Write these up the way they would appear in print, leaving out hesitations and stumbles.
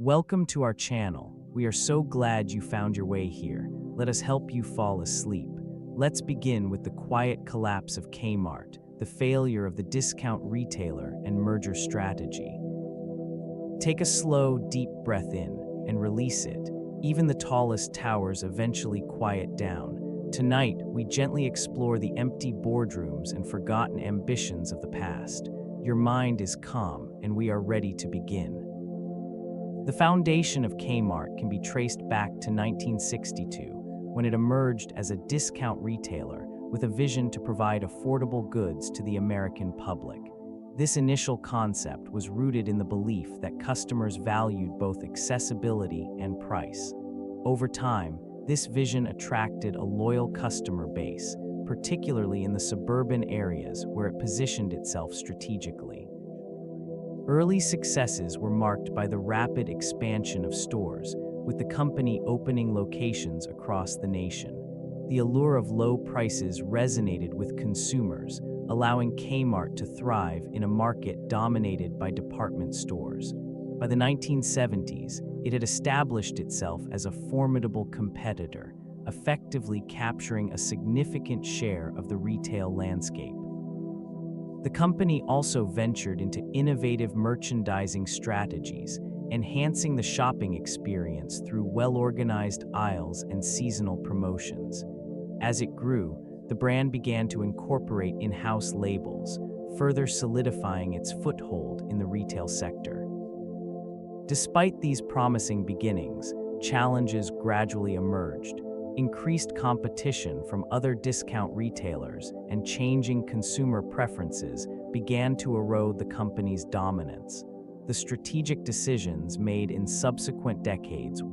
Welcome to our channel. We are so glad you found your way here. Let us help you fall asleep. Let's begin with the quiet collapse of Kmart, the failure of the discount retailer and merger strategy. Take a slow, deep breath in and release it. Even the tallest towers eventually quiet down. Tonight, we gently explore the empty boardrooms and forgotten ambitions of the past. Your mind is calm, and we are ready to begin. The foundation of Kmart can be traced back to 1962, when it emerged as a discount retailer with a vision to provide affordable goods to the American public. This initial concept was rooted in the belief that customers valued both accessibility and price. Over time, this vision attracted a loyal customer base, particularly in the suburban areas where it positioned itself strategically. Early successes were marked by the rapid expansion of stores, with the company opening locations across the nation. The allure of low prices resonated with consumers, allowing Kmart to thrive in a market dominated by department stores. By the 1970s, it had established itself as a formidable competitor, effectively capturing a significant share of the retail landscape. The company also ventured into innovative merchandising strategies, enhancing the shopping experience through well-organized aisles and seasonal promotions. As it grew, the brand began to incorporate in-house labels, further solidifying its foothold in the retail sector. Despite these promising beginnings, challenges gradually emerged. Increased competition from other discount retailers and changing consumer preferences began to erode the company's dominance. The strategic decisions made in subsequent decades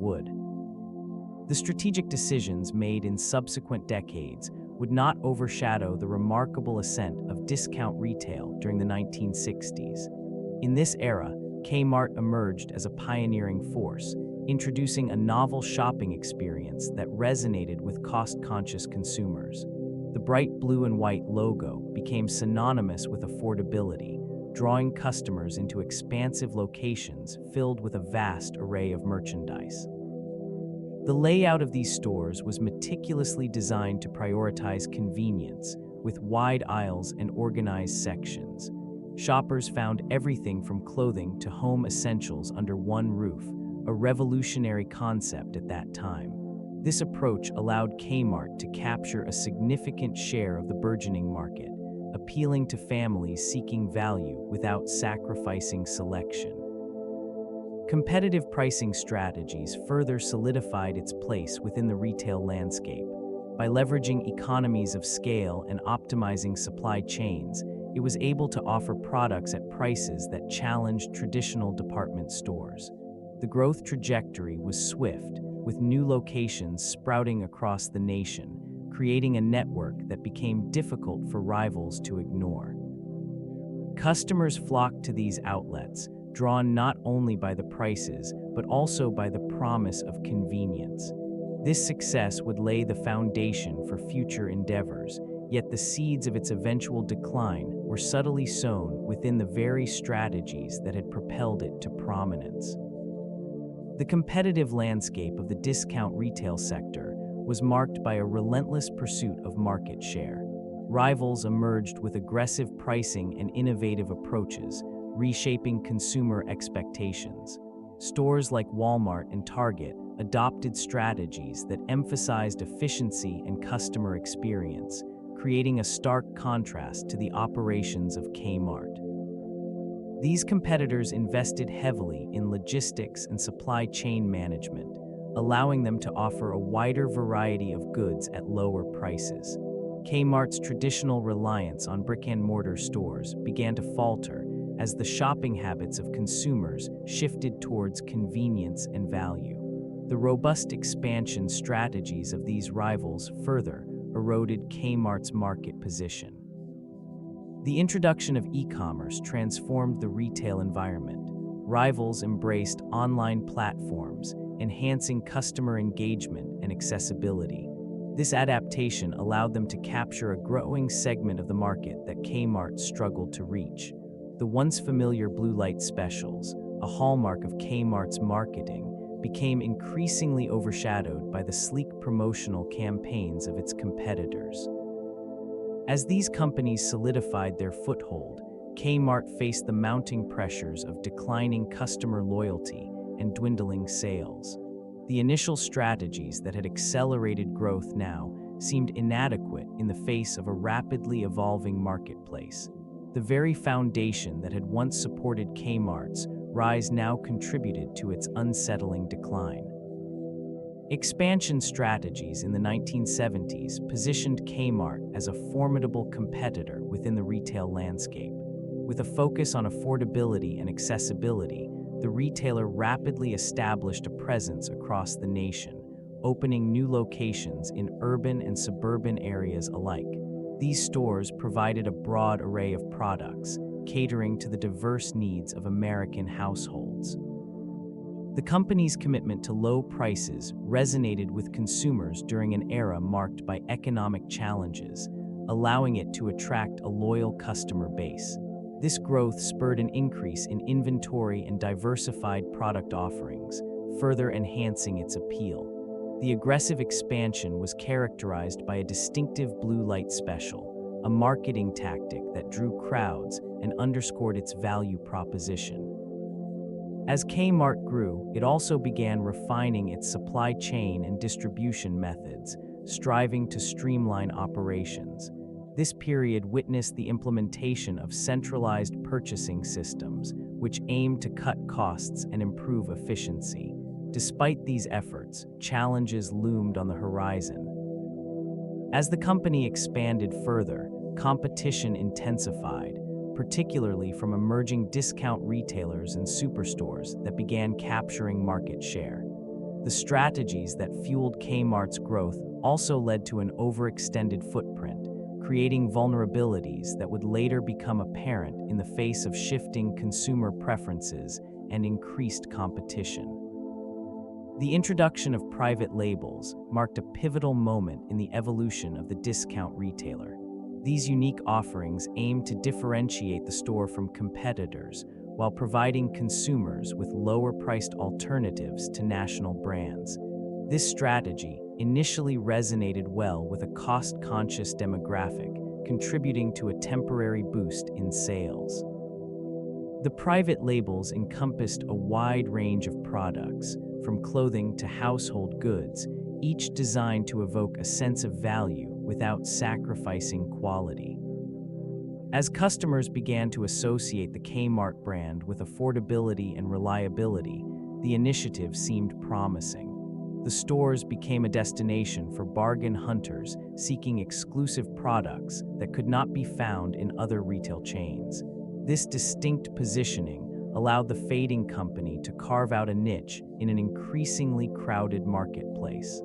would not overshadow the remarkable ascent of discount retail during the 1960s. In this era, Kmart emerged as a pioneering force, introducing a novel shopping experience that resonated with cost-conscious consumers. The bright blue and white logo became synonymous with affordability, drawing customers into expansive locations filled with a vast array of merchandise. The layout of these stores was meticulously designed to prioritize convenience, with wide aisles and organized sections. Shoppers found everything from clothing to home essentials under one roof, a revolutionary concept at that time. This approach allowed Kmart to capture a significant share of the burgeoning market, appealing to families seeking value without sacrificing selection. Competitive pricing strategies further solidified its place within the retail landscape. By leveraging economies of scale and optimizing supply chains, it was able to offer products at prices that challenged traditional department stores. The growth trajectory was swift, with new locations sprouting across the nation, creating a network that became difficult for rivals to ignore. Customers flocked to these outlets, drawn not only by the prices, but also by the promise of convenience. This success would lay the foundation for future endeavors, yet the seeds of its eventual decline were subtly sown within the very strategies that had propelled it to prominence. The competitive landscape of the discount retail sector was marked by a relentless pursuit of market share. Rivals emerged with aggressive pricing and innovative approaches, reshaping consumer expectations. Stores like Walmart and Target adopted strategies that emphasized efficiency and customer experience, creating a stark contrast to the operations of Kmart. These competitors invested heavily in logistics and supply chain management, allowing them to offer a wider variety of goods at lower prices. Kmart's traditional reliance on brick-and-mortar stores began to falter as the shopping habits of consumers shifted towards convenience and value. The robust expansion strategies of these rivals further eroded Kmart's market position. The introduction of e-commerce transformed the retail environment. Rivals embraced online platforms, enhancing customer engagement and accessibility. This adaptation allowed them to capture a growing segment of the market that Kmart struggled to reach. The once familiar blue light specials, a hallmark of Kmart's marketing, became increasingly overshadowed by the sleek promotional campaigns of its competitors. As these companies solidified their foothold, Kmart faced the mounting pressures of declining customer loyalty and dwindling sales. The initial strategies that had accelerated growth now seemed inadequate in the face of a rapidly evolving marketplace. The very foundation that had once supported Kmart's rise now contributed to its unsettling decline. Expansion strategies in the 1970s positioned Kmart as a formidable competitor within the retail landscape. With a focus on affordability and accessibility, the retailer rapidly established a presence across the nation, opening new locations in urban and suburban areas alike. These stores provided a broad array of products, catering to the diverse needs of American households. The company's commitment to low prices resonated with consumers during an era marked by economic challenges, allowing it to attract a loyal customer base. This growth spurred an increase in inventory and diversified product offerings, further enhancing its appeal. The aggressive expansion was characterized by a distinctive blue light special, a marketing tactic that drew crowds and underscored its value proposition. As Kmart grew, it also began refining its supply chain and distribution methods, striving to streamline operations. This period witnessed the implementation of centralized purchasing systems, which aimed to cut costs and improve efficiency. Despite these efforts, challenges loomed on the horizon. As the company expanded further, competition intensified, particularly from emerging discount retailers and superstores that began capturing market share. The strategies that fueled Kmart's growth also led to an overextended footprint, creating vulnerabilities that would later become apparent in the face of shifting consumer preferences and increased competition. The introduction of private labels marked a pivotal moment in the evolution of the discount retailer. These unique offerings aimed to differentiate the store from competitors while providing consumers with lower-priced alternatives to national brands. This strategy initially resonated well with a cost-conscious demographic, contributing to a temporary boost in sales. The private labels encompassed a wide range of products, from clothing to household goods, each designed to evoke a sense of value without sacrificing quality. As customers began to associate the Kmart brand with affordability and reliability, the initiative seemed promising. The stores became a destination for bargain hunters seeking exclusive products that could not be found in other retail chains. This distinct positioning allowed the fading company to carve out a niche in an increasingly crowded marketplace.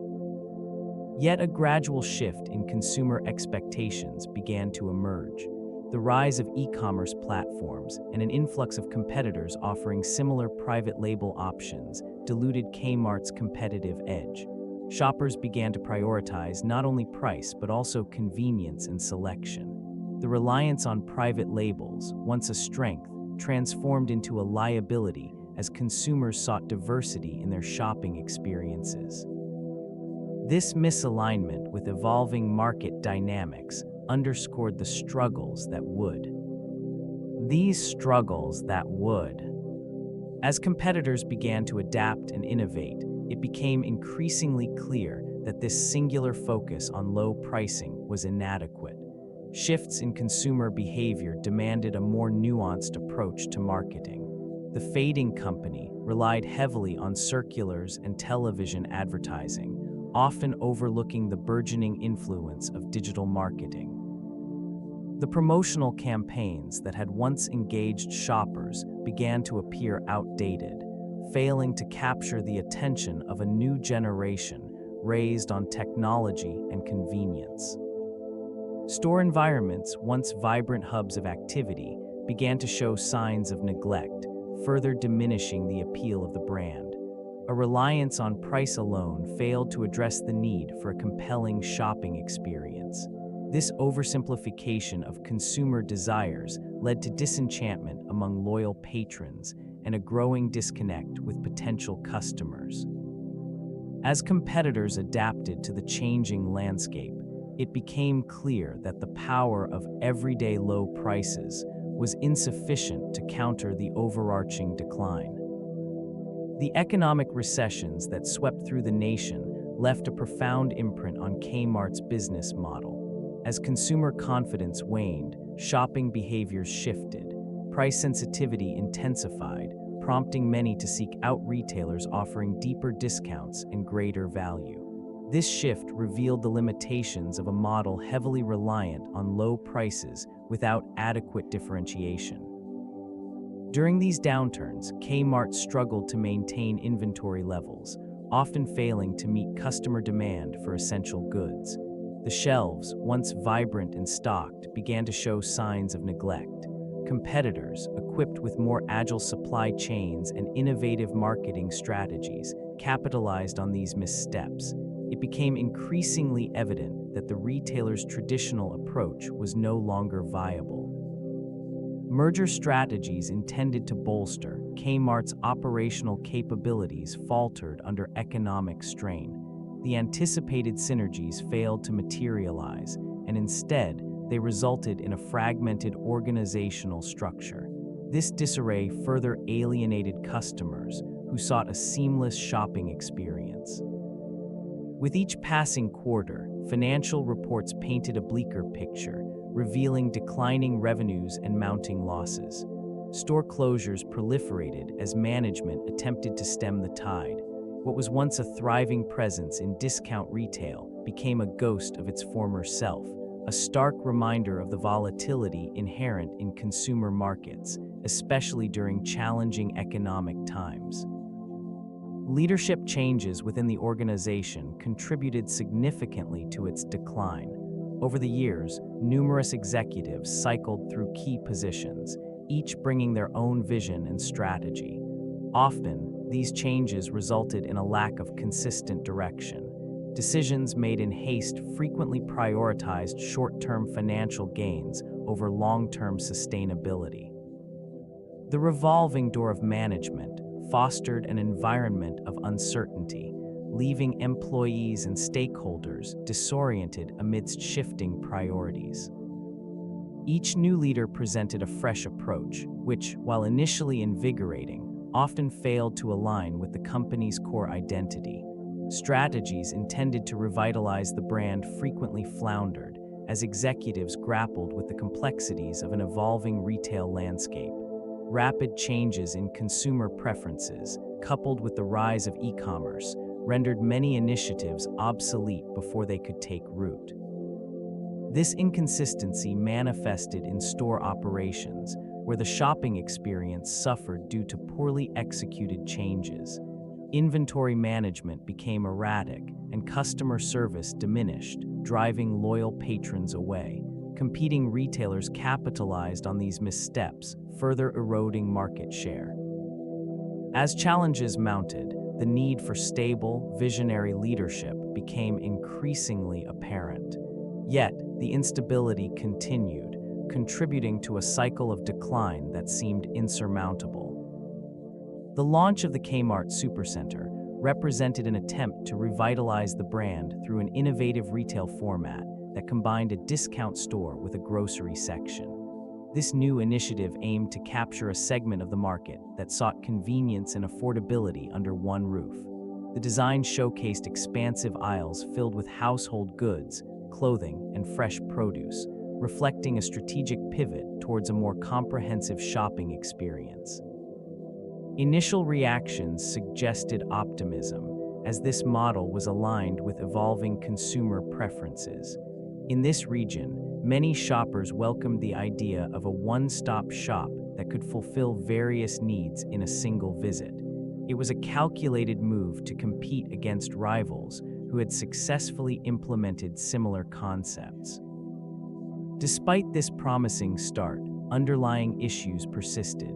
Yet a gradual shift in consumer expectations began to emerge. The rise of e-commerce platforms and an influx of competitors offering similar private label options diluted Kmart's competitive edge. Shoppers began to prioritize not only price but also convenience and selection. The reliance on private labels, once a strength, transformed into a liability as consumers sought diversity in their shopping experiences. This misalignment with evolving market dynamics underscored the struggles that would. As competitors began to adapt and innovate, it became increasingly clear that this singular focus on low pricing was inadequate. Shifts in consumer behavior demanded a more nuanced approach to marketing. The fading company relied heavily on circulars and television advertising, often overlooking the burgeoning influence of digital marketing. The promotional campaigns that had once engaged shoppers began to appear outdated, failing to capture the attention of a new generation raised on technology and convenience. Store environments, once vibrant hubs of activity, began to show signs of neglect, further diminishing the appeal of the brand. A reliance on price alone failed to address the need for a compelling shopping experience. This oversimplification of consumer desires led to disenchantment among loyal patrons and a growing disconnect with potential customers. As competitors adapted to the changing landscape, it became clear that the power of everyday low prices was insufficient to counter the overarching decline. The economic recessions that swept through the nation left a profound imprint on Kmart's business model. As consumer confidence waned, shopping behaviors shifted, price sensitivity intensified, prompting many to seek out retailers offering deeper discounts and greater value. This shift revealed the limitations of a model heavily reliant on low prices without adequate differentiation. During these downturns, Kmart struggled to maintain inventory levels, often failing to meet customer demand for essential goods. The shelves, once vibrant and stocked, began to show signs of neglect. Competitors, equipped with more agile supply chains and innovative marketing strategies, capitalized on these missteps. It became increasingly evident that the retailer's traditional approach was no longer viable. Merger strategies intended to bolster Kmart's operational capabilities faltered under economic strain. The anticipated synergies failed to materialize, and instead, they resulted in a fragmented organizational structure. This disarray further alienated customers who sought a seamless shopping experience. With each passing quarter, financial reports painted a bleaker picture, revealing declining revenues and mounting losses. Store closures proliferated as management attempted to stem the tide. What was once a thriving presence in discount retail became a ghost of its former self, a stark reminder of the volatility inherent in consumer markets, especially during challenging economic times. Leadership changes within the organization contributed significantly to its decline. Over the years, numerous executives cycled through key positions, each bringing their own vision and strategy. Often, these changes resulted in a lack of consistent direction. Decisions made in haste frequently prioritized short-term financial gains over long-term sustainability. The revolving door of management fostered an environment of uncertainty, leaving employees and stakeholders disoriented amidst shifting priorities. Each new leader presented a fresh approach, which, while initially invigorating, often failed to align with the company's core identity. Strategies intended to revitalize the brand frequently floundered as executives grappled with the complexities of an evolving retail landscape. Rapid changes in consumer preferences, coupled with the rise of e-commerce, rendered many initiatives obsolete before they could take root. This inconsistency manifested in store operations, where the shopping experience suffered due to poorly executed changes. Inventory management became erratic, and customer service diminished, driving loyal patrons away. Competing retailers capitalized on these missteps, further eroding market share. As challenges mounted, the need for stable, visionary leadership became increasingly apparent. Yet, the instability continued, contributing to a cycle of decline that seemed insurmountable. The launch of the Kmart Supercenter represented an attempt to revitalize the brand through an innovative retail format that combined a discount store with a grocery section. This new initiative aimed to capture a segment of the market that sought convenience and affordability under one roof. The design showcased expansive aisles filled with household goods, clothing, and fresh produce, reflecting a strategic pivot towards a more comprehensive shopping experience. Initial reactions suggested optimism, as this model was aligned with evolving consumer preferences. In this region, many shoppers welcomed the idea of a one-stop shop that could fulfill various needs in a single visit. It was a calculated move to compete against rivals who had successfully implemented similar concepts. Despite this promising start, underlying issues persisted.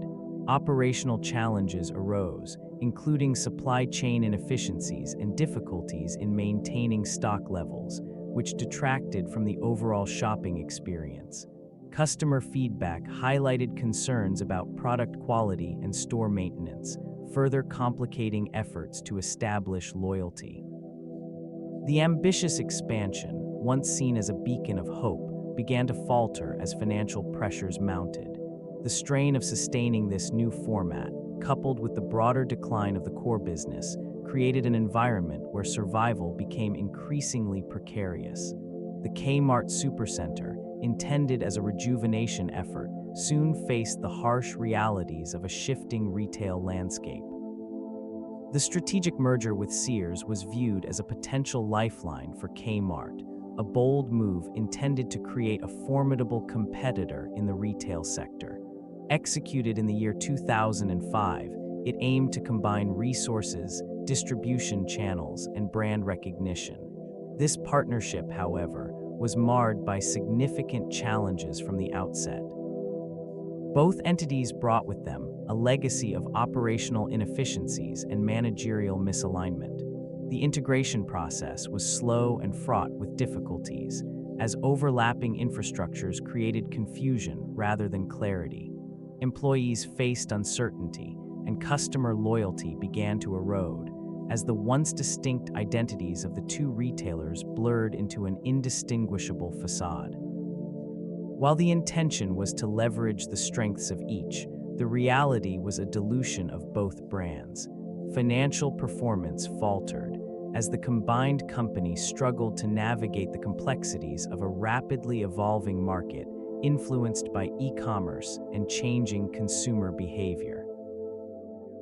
Operational challenges arose, including supply chain inefficiencies and difficulties in maintaining stock levels, which detracted from the overall shopping experience. Customer feedback highlighted concerns about product quality and store maintenance, further complicating efforts to establish loyalty. The ambitious expansion, once seen as a beacon of hope, began to falter as financial pressures mounted. The strain of sustaining this new format, coupled with the broader decline of the core business, created an environment where survival became increasingly precarious. The Kmart Supercenter, intended as a rejuvenation effort, soon faced the harsh realities of a shifting retail landscape. The strategic merger with Sears was viewed as a potential lifeline for Kmart, a bold move intended to create a formidable competitor in the retail sector. Executed in the year 2005, it aimed to combine resources, distribution channels, and brand recognition. This partnership, however, was marred by significant challenges from the outset. Both entities brought with them a legacy of operational inefficiencies and managerial misalignment. The integration process was slow and fraught with difficulties, as overlapping infrastructures created confusion rather than clarity. Employees faced uncertainty, and customer loyalty began to erode, as the once distinct identities of the two retailers blurred into an indistinguishable facade. While the intention was to leverage the strengths of each, the reality was a dilution of both brands. Financial performance faltered, as the combined company struggled to navigate the complexities of a rapidly evolving market influenced by e-commerce and changing consumer behavior.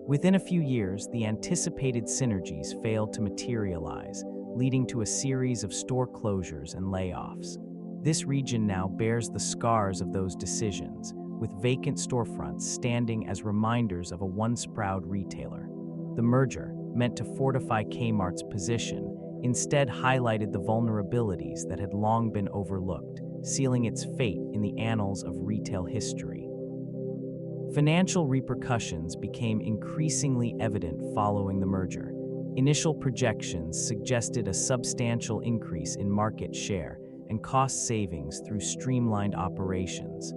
Within a few years, the anticipated synergies failed to materialize, leading to a series of store closures and layoffs. This region now bears the scars of those decisions, with vacant storefronts standing as reminders of a once proud retailer. The merger, meant to fortify Kmart's position, instead highlighted the vulnerabilities that had long been overlooked, sealing its fate in the annals of retail history. Financial repercussions became increasingly evident following the merger. Initial projections suggested a substantial increase in market share and cost savings through streamlined operations.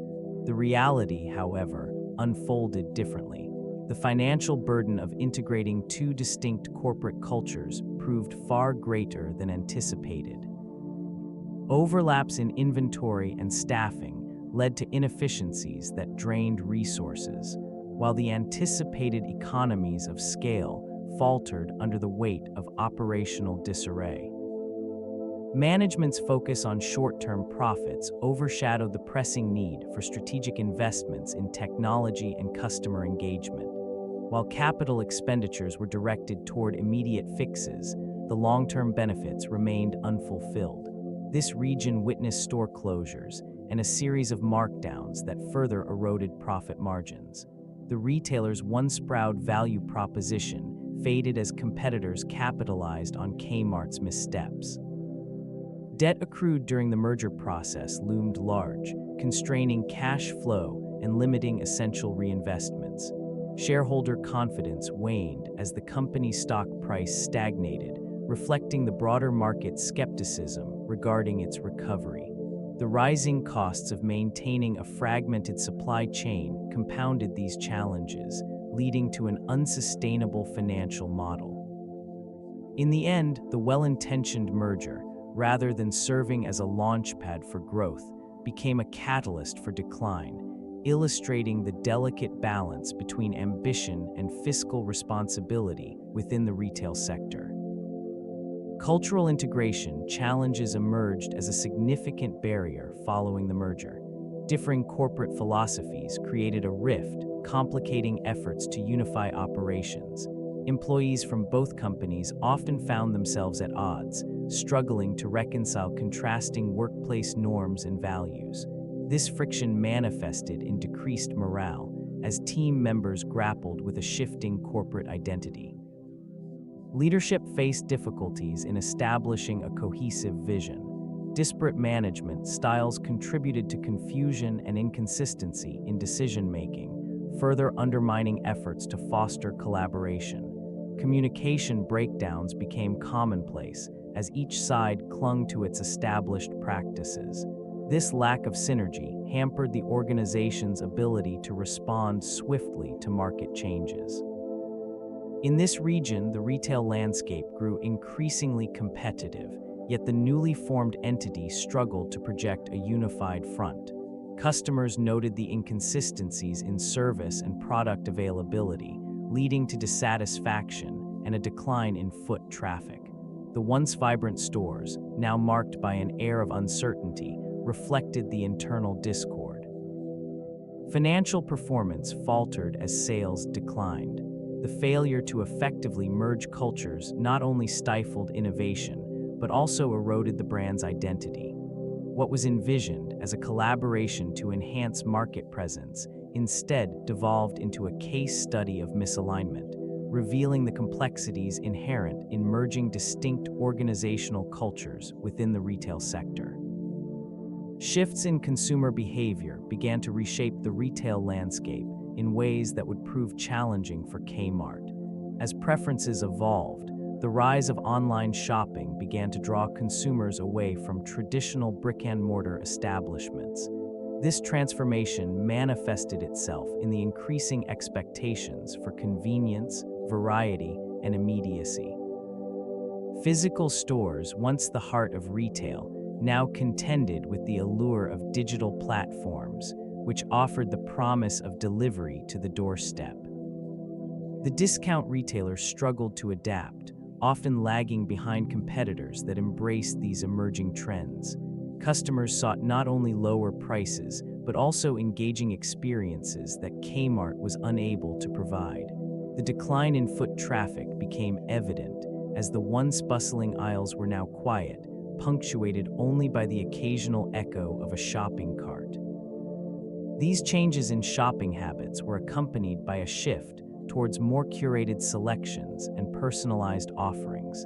The reality, however, unfolded differently. The financial burden of integrating two distinct corporate cultures proved far greater than anticipated. Overlaps in inventory and staffing led to inefficiencies that drained resources, while the anticipated economies of scale faltered under the weight of operational disarray. Management's focus on short-term profits overshadowed the pressing need for strategic investments in technology and customer engagement. While capital expenditures were directed toward immediate fixes, the long-term benefits remained unfulfilled. This region witnessed store closures and a series of markdowns that further eroded profit margins. The retailer's once proud value proposition faded as competitors capitalized on Kmart's missteps. Debt accrued during the merger process loomed large, constraining cash flow and limiting essential reinvestments. Shareholder confidence waned as the company's stock price stagnated, reflecting the broader market's skepticism regarding its recovery. The rising costs of maintaining a fragmented supply chain compounded these challenges, leading to an unsustainable financial model. In the end, the well-intentioned merger, rather than serving as a launchpad for growth, became a catalyst for decline, illustrating the delicate balance between ambition and fiscal responsibility within the retail sector. Cultural integration challenges emerged as a significant barrier following the merger. Differing corporate philosophies created a rift, complicating efforts to unify operations. Employees from both companies often found themselves at odds, struggling to reconcile contrasting workplace norms and values. This friction manifested in decreased morale as team members grappled with a shifting corporate identity. Leadership faced difficulties in establishing a cohesive vision. Disparate management styles contributed to confusion and inconsistency in decision-making, further undermining efforts to foster collaboration. Communication breakdowns became commonplace as each side clung to its established practices. This lack of synergy hampered the organization's ability to respond swiftly to market changes. In this region, the retail landscape grew increasingly competitive, yet the newly formed entity struggled to project a unified front. Customers noted the inconsistencies in service and product availability, leading to dissatisfaction and a decline in foot traffic. The once vibrant stores, now marked by an air of uncertainty, reflected the internal discord. Financial performance faltered as sales declined. The failure to effectively merge cultures not only stifled innovation, but also eroded the brand's identity. What was envisioned as a collaboration to enhance market presence instead devolved into a case study of misalignment, revealing the complexities inherent in merging distinct organizational cultures within the retail sector. Shifts in consumer behavior began to reshape the retail landscape in ways that would prove challenging for Kmart. As preferences evolved, the rise of online shopping began to draw consumers away from traditional brick-and-mortar establishments. This transformation manifested itself in the increasing expectations for convenience, variety, and immediacy. Physical stores, once the heart of retail, now contended with the allure of digital platforms, which offered the promise of delivery to the doorstep. The discount retailers struggled to adapt, often lagging behind competitors that embraced these emerging trends. Customers sought not only lower prices, but also engaging experiences that Kmart was unable to provide. The decline in foot traffic became evident as the once bustling aisles were now quiet, punctuated only by the occasional echo of a shopping cart. These changes in shopping habits were accompanied by a shift towards more curated selections and personalized offerings.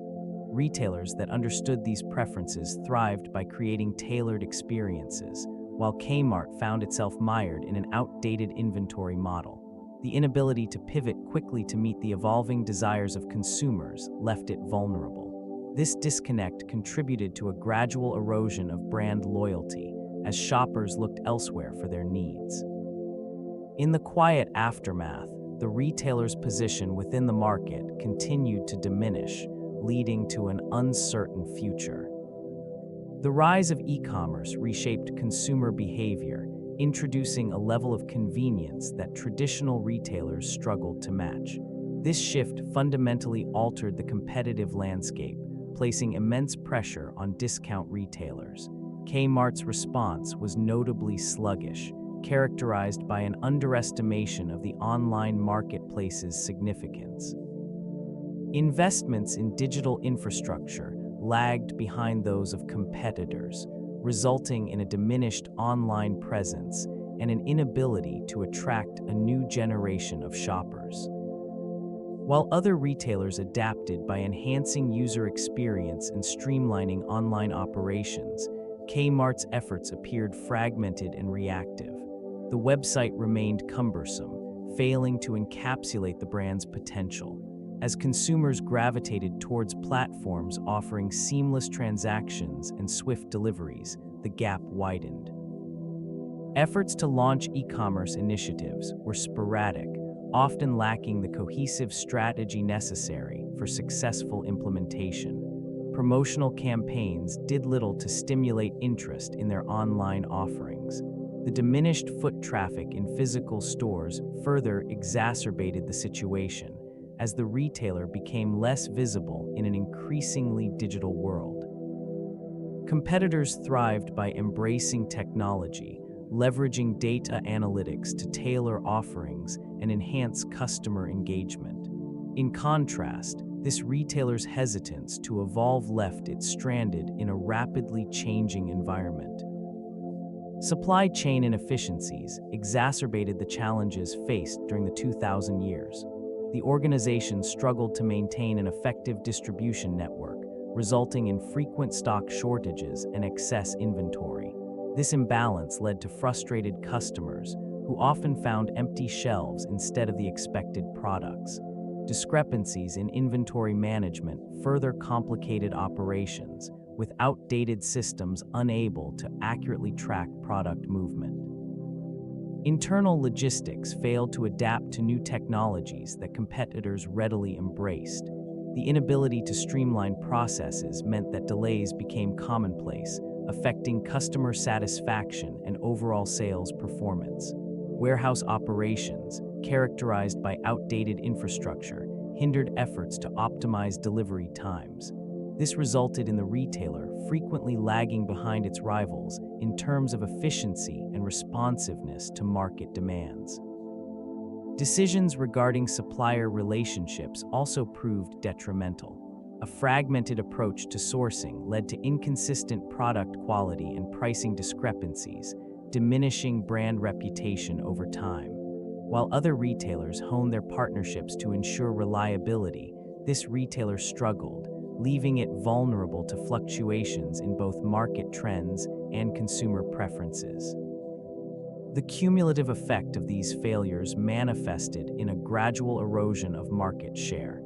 Retailers that understood these preferences thrived by creating tailored experiences, while Kmart found itself mired in an outdated inventory model. The inability to pivot quickly to meet the evolving desires of consumers left it vulnerable. This disconnect contributed to a gradual erosion of brand loyalty as shoppers looked elsewhere for their needs. In the quiet aftermath, the retailer's position within the market continued to diminish, leading to an uncertain future. The rise of e-commerce reshaped consumer behavior, introducing a level of convenience that traditional retailers struggled to match. This shift fundamentally altered the competitive landscape, placing immense pressure on discount retailers. Kmart's response was notably sluggish, characterized by an underestimation of the online marketplace's significance. Investments in digital infrastructure lagged behind those of competitors, resulting in a diminished online presence and an inability to attract a new generation of shoppers. While other retailers adapted by enhancing user experience and streamlining online operations, Kmart's efforts appeared fragmented and reactive. The website remained cumbersome, failing to encapsulate the brand's potential. As consumers gravitated towards platforms offering seamless transactions and swift deliveries, the gap widened. Efforts to launch e-commerce initiatives were sporadic, often lacking the cohesive strategy necessary for successful implementation. Promotional campaigns did little to stimulate interest in their online offerings. The diminished foot traffic in physical stores further exacerbated the situation, as the retailer became less visible in an increasingly digital world. Competitors thrived by embracing technology, leveraging data analytics to tailor offerings and enhance customer engagement. In contrast, this retailer's hesitance to evolve left it stranded in a rapidly changing environment. Supply chain inefficiencies exacerbated the challenges faced during the 2000 years. The organization struggled to maintain an effective distribution network, resulting in frequent stock shortages and excess inventory. This imbalance led to frustrated customers who often found empty shelves instead of the expected products. Discrepancies in inventory management further complicated operations, with outdated systems unable to accurately track product movement. Internal logistics failed to adapt to new technologies that competitors readily embraced. The inability to streamline processes meant that delays became commonplace, affecting customer satisfaction and overall sales performance. Warehouse operations, characterized by outdated infrastructure, hindered efforts to optimize delivery times. This resulted in the retailer frequently lagging behind its rivals in terms of efficiency and responsiveness to market demands. Decisions regarding supplier relationships also proved detrimental. A fragmented approach to sourcing led to inconsistent product quality and pricing discrepancies, diminishing brand reputation over time. While other retailers honed their partnerships to ensure reliability, this retailer struggled, leaving it vulnerable to fluctuations in both market trends and consumer preferences. The cumulative effect of these failures manifested in a gradual erosion of market share.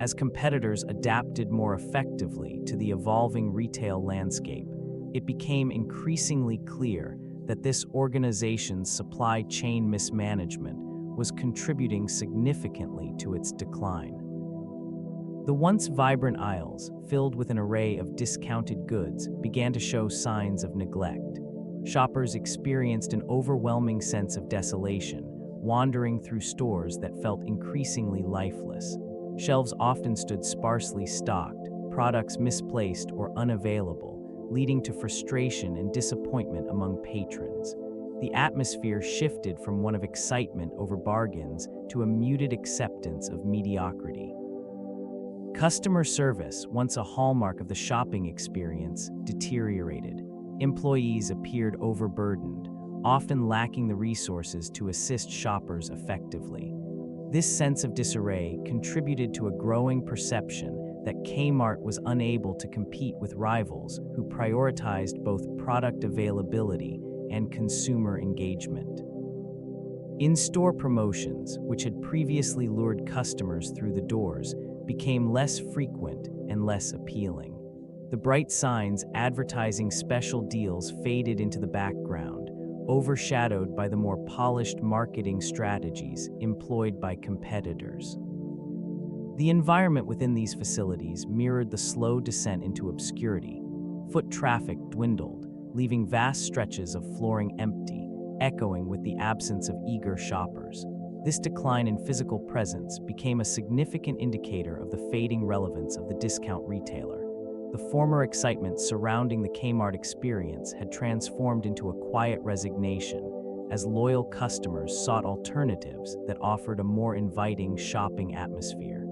As competitors adapted more effectively to the evolving retail landscape, it became increasingly clear that this organization's supply chain mismanagement was contributing significantly to its decline. The once vibrant aisles, filled with an array of discounted goods, began to show signs of neglect. Shoppers experienced an overwhelming sense of desolation, wandering through stores that felt increasingly lifeless. Shelves often stood sparsely stocked, products misplaced or unavailable, leading to frustration and disappointment among patrons. The atmosphere shifted from one of excitement over bargains to a muted acceptance of mediocrity. Customer service, once a hallmark of the shopping experience, deteriorated. Employees appeared overburdened, often lacking the resources to assist shoppers effectively. This sense of disarray contributed to a growing perception that Kmart was unable to compete with rivals who prioritized both product availability and consumer engagement. In-store promotions, which had previously lured customers through the doors, became less frequent and less appealing. The bright signs advertising special deals faded into the background, overshadowed by the more polished marketing strategies employed by competitors. The environment within these facilities mirrored the slow descent into obscurity. Foot traffic dwindled, leaving vast stretches of flooring empty, echoing with the absence of eager shoppers. This decline in physical presence became a significant indicator of the fading relevance of the discount retailer. The former excitement surrounding the Kmart experience had transformed into a quiet resignation as loyal customers sought alternatives that offered a more inviting shopping atmosphere.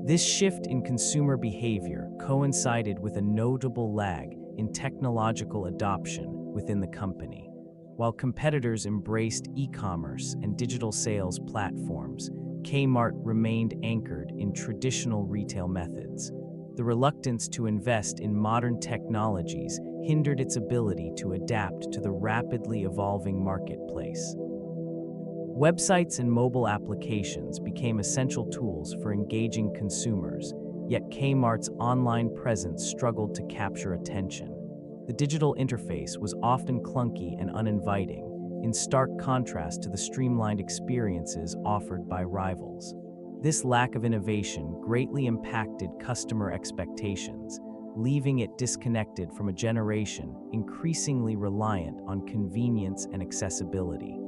This shift in consumer behavior coincided with a notable lag in technological adoption within the company. While competitors embraced e-commerce and digital sales platforms, Kmart remained anchored in traditional retail methods. The reluctance to invest in modern technologies hindered its ability to adapt to the rapidly evolving marketplace. Websites and mobile applications became essential tools for engaging consumers, yet Kmart's online presence struggled to capture attention. The digital interface was often clunky and uninviting, in stark contrast to the streamlined experiences offered by rivals. This lack of innovation greatly impacted customer expectations, leaving it disconnected from a generation increasingly reliant on convenience and accessibility.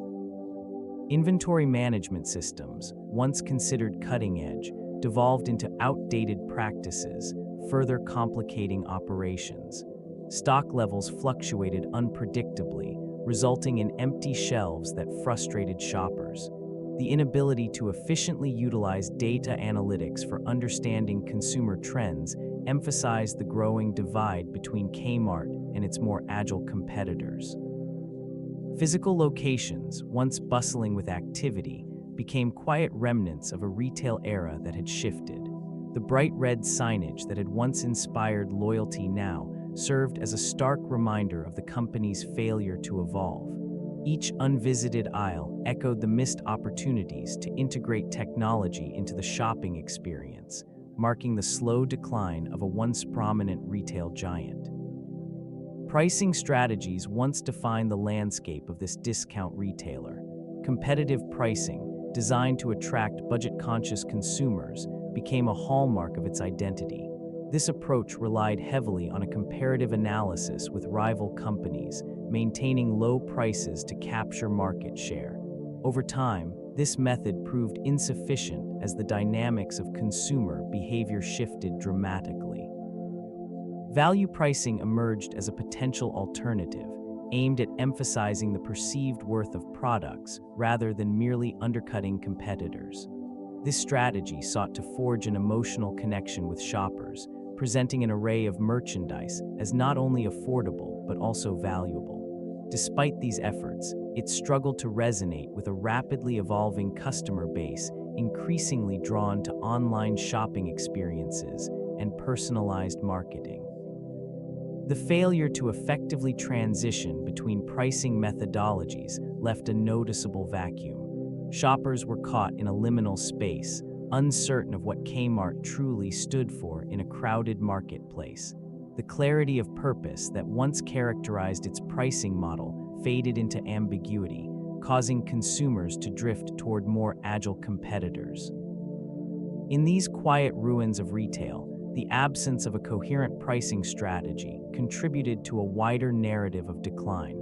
Inventory management systems, once considered cutting-edge, devolved into outdated practices, further complicating operations. Stock levels fluctuated unpredictably, resulting in empty shelves that frustrated shoppers. The inability to efficiently utilize data analytics for understanding consumer trends emphasized the growing divide between Kmart and its more agile competitors. Physical locations, once bustling with activity, became quiet remnants of a retail era that had shifted. The bright red signage that had once inspired loyalty now served as a stark reminder of the company's failure to evolve. Each unvisited aisle echoed the missed opportunities to integrate technology into the shopping experience, marking the slow decline of a once prominent retail giant. Pricing strategies once defined the landscape of this discount retailer. Competitive pricing, designed to attract budget-conscious consumers, became a hallmark of its identity. This approach relied heavily on a comparative analysis with rival companies, maintaining low prices to capture market share. Over time, this method proved insufficient as the dynamics of consumer behavior shifted dramatically. Value pricing emerged as a potential alternative, aimed at emphasizing the perceived worth of products rather than merely undercutting competitors. This strategy sought to forge an emotional connection with shoppers, presenting an array of merchandise as not only affordable but also valuable. Despite these efforts, it struggled to resonate with a rapidly evolving customer base, increasingly drawn to online shopping experiences and personalized marketing. The failure to effectively transition between pricing methodologies left a noticeable vacuum. Shoppers were caught in a liminal space, uncertain of what Kmart truly stood for in a crowded marketplace. The clarity of purpose that once characterized its pricing model faded into ambiguity, causing consumers to drift toward more agile competitors. In these quiet ruins of retail, the absence of a coherent pricing strategy contributed to a wider narrative of decline.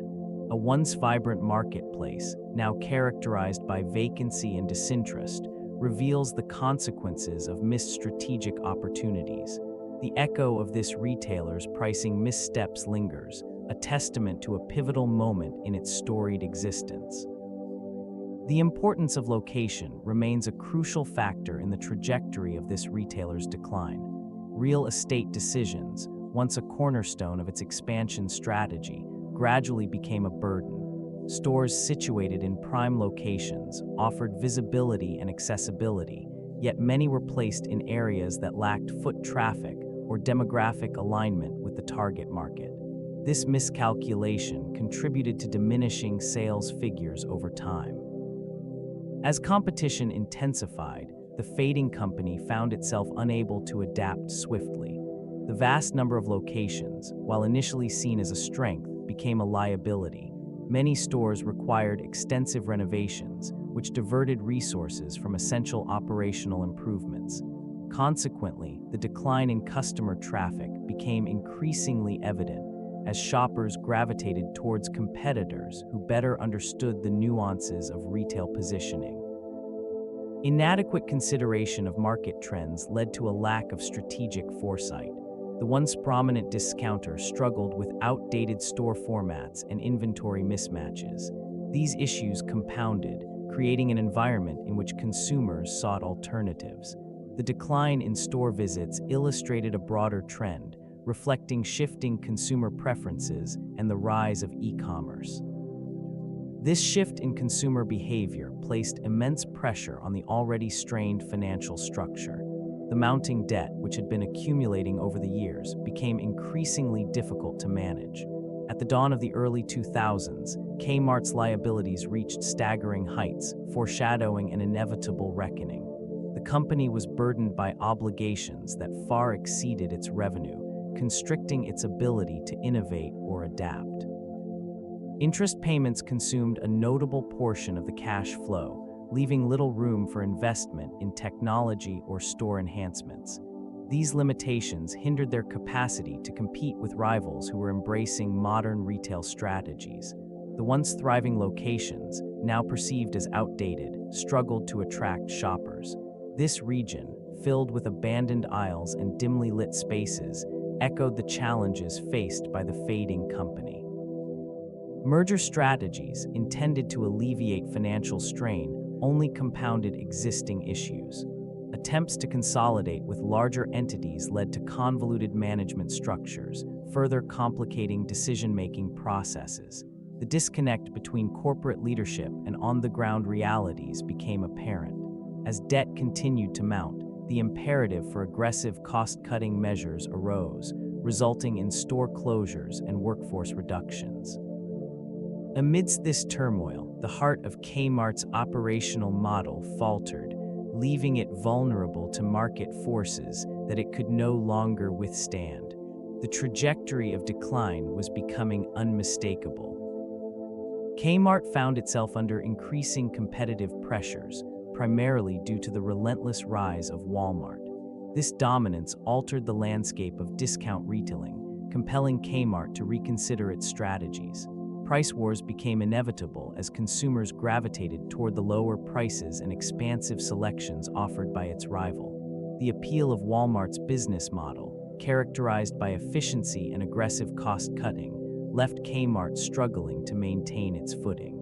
A once vibrant marketplace, now characterized by vacancy and disinterest, reveals the consequences of missed strategic opportunities. The echo of this retailer's pricing missteps lingers, a testament to a pivotal moment in its storied existence. The importance of location remains a crucial factor in the trajectory of this retailer's decline. Real estate decisions, once a cornerstone of its expansion strategy, gradually became a burden. Stores situated in prime locations offered visibility and accessibility, yet many were placed in areas that lacked foot traffic or demographic alignment with the target market. This miscalculation contributed to diminishing sales figures over time. As competition intensified, the fading company found itself unable to adapt swiftly. The vast number of locations, while initially seen as a strength, became a liability. Many stores required extensive renovations, which diverted resources from essential operational improvements. Consequently, the decline in customer traffic became increasingly evident as shoppers gravitated towards competitors who better understood the nuances of retail positioning. Inadequate consideration of market trends led to a lack of strategic foresight. The once prominent discounter struggled with outdated store formats and inventory mismatches. These issues compounded, creating an environment in which consumers sought alternatives. The decline in store visits illustrated a broader trend, reflecting shifting consumer preferences and the rise of e-commerce. This shift in consumer behavior placed immense pressure on the already strained financial structure. The mounting debt, which had been accumulating over the years, became increasingly difficult to manage. At the dawn of the early 2000s, Kmart's liabilities reached staggering heights, foreshadowing an inevitable reckoning. The company was burdened by obligations that far exceeded its revenue, constricting its ability to innovate or adapt. Interest payments consumed a notable portion of the cash flow, leaving little room for investment in technology or store enhancements. These limitations hindered their capacity to compete with rivals who were embracing modern retail strategies. The once thriving locations, now perceived as outdated, struggled to attract shoppers. This region, filled with abandoned aisles and dimly lit spaces, echoed the challenges faced by the fading company. Merger strategies, intended to alleviate financial strain, only compounded existing issues. Attempts to consolidate with larger entities led to convoluted management structures, further complicating decision-making processes. The disconnect between corporate leadership and on-the-ground realities became apparent. As debt continued to mount, the imperative for aggressive cost-cutting measures arose, resulting in store closures and workforce reductions. Amidst this turmoil, the heart of Kmart's operational model faltered, leaving it vulnerable to market forces that it could no longer withstand. The trajectory of decline was becoming unmistakable. Kmart found itself under increasing competitive pressures, primarily due to the relentless rise of Walmart. This dominance altered the landscape of discount retailing, compelling Kmart to reconsider its strategies. Price wars became inevitable as consumers gravitated toward the lower prices and expansive selections offered by its rival. The appeal of Walmart's business model, characterized by efficiency and aggressive cost-cutting, left Kmart struggling to maintain its footing.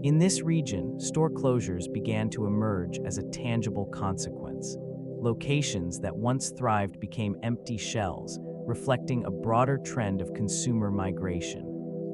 In this region, store closures began to emerge as a tangible consequence. Locations that once thrived became empty shells, reflecting a broader trend of consumer migration.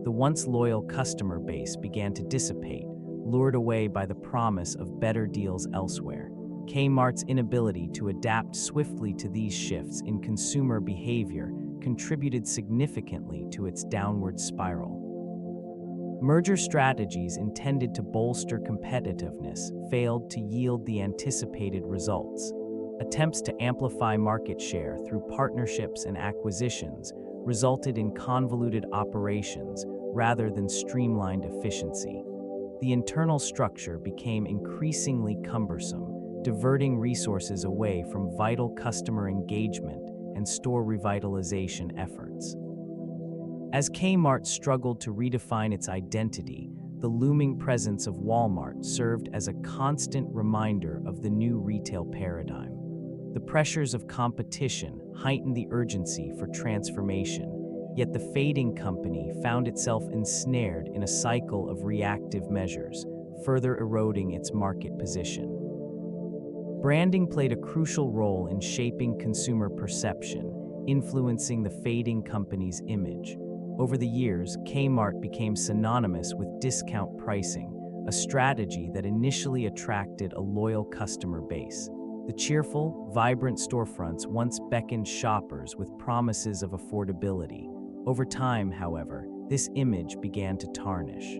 The once loyal customer base began to dissipate, lured away by the promise of better deals elsewhere. Kmart's inability to adapt swiftly to these shifts in consumer behavior contributed significantly to its downward spiral. Merger strategies intended to bolster competitiveness failed to yield the anticipated results. Attempts to amplify market share through partnerships and acquisitions resulted in convoluted operations rather than streamlined efficiency. The internal structure became increasingly cumbersome, diverting resources away from vital customer engagement and store revitalization efforts. As Kmart struggled to redefine its identity, the looming presence of Walmart served as a constant reminder of the new retail paradigm. The pressures of competition heightened the urgency for transformation, yet the fading company found itself ensnared in a cycle of reactive measures, further eroding its market position. Branding played a crucial role in shaping consumer perception, influencing the fading company's image. Over the years, Kmart became synonymous with discount pricing, a strategy that initially attracted a loyal customer base. The cheerful, vibrant storefronts once beckoned shoppers with promises of affordability. Over time, however, this image began to tarnish.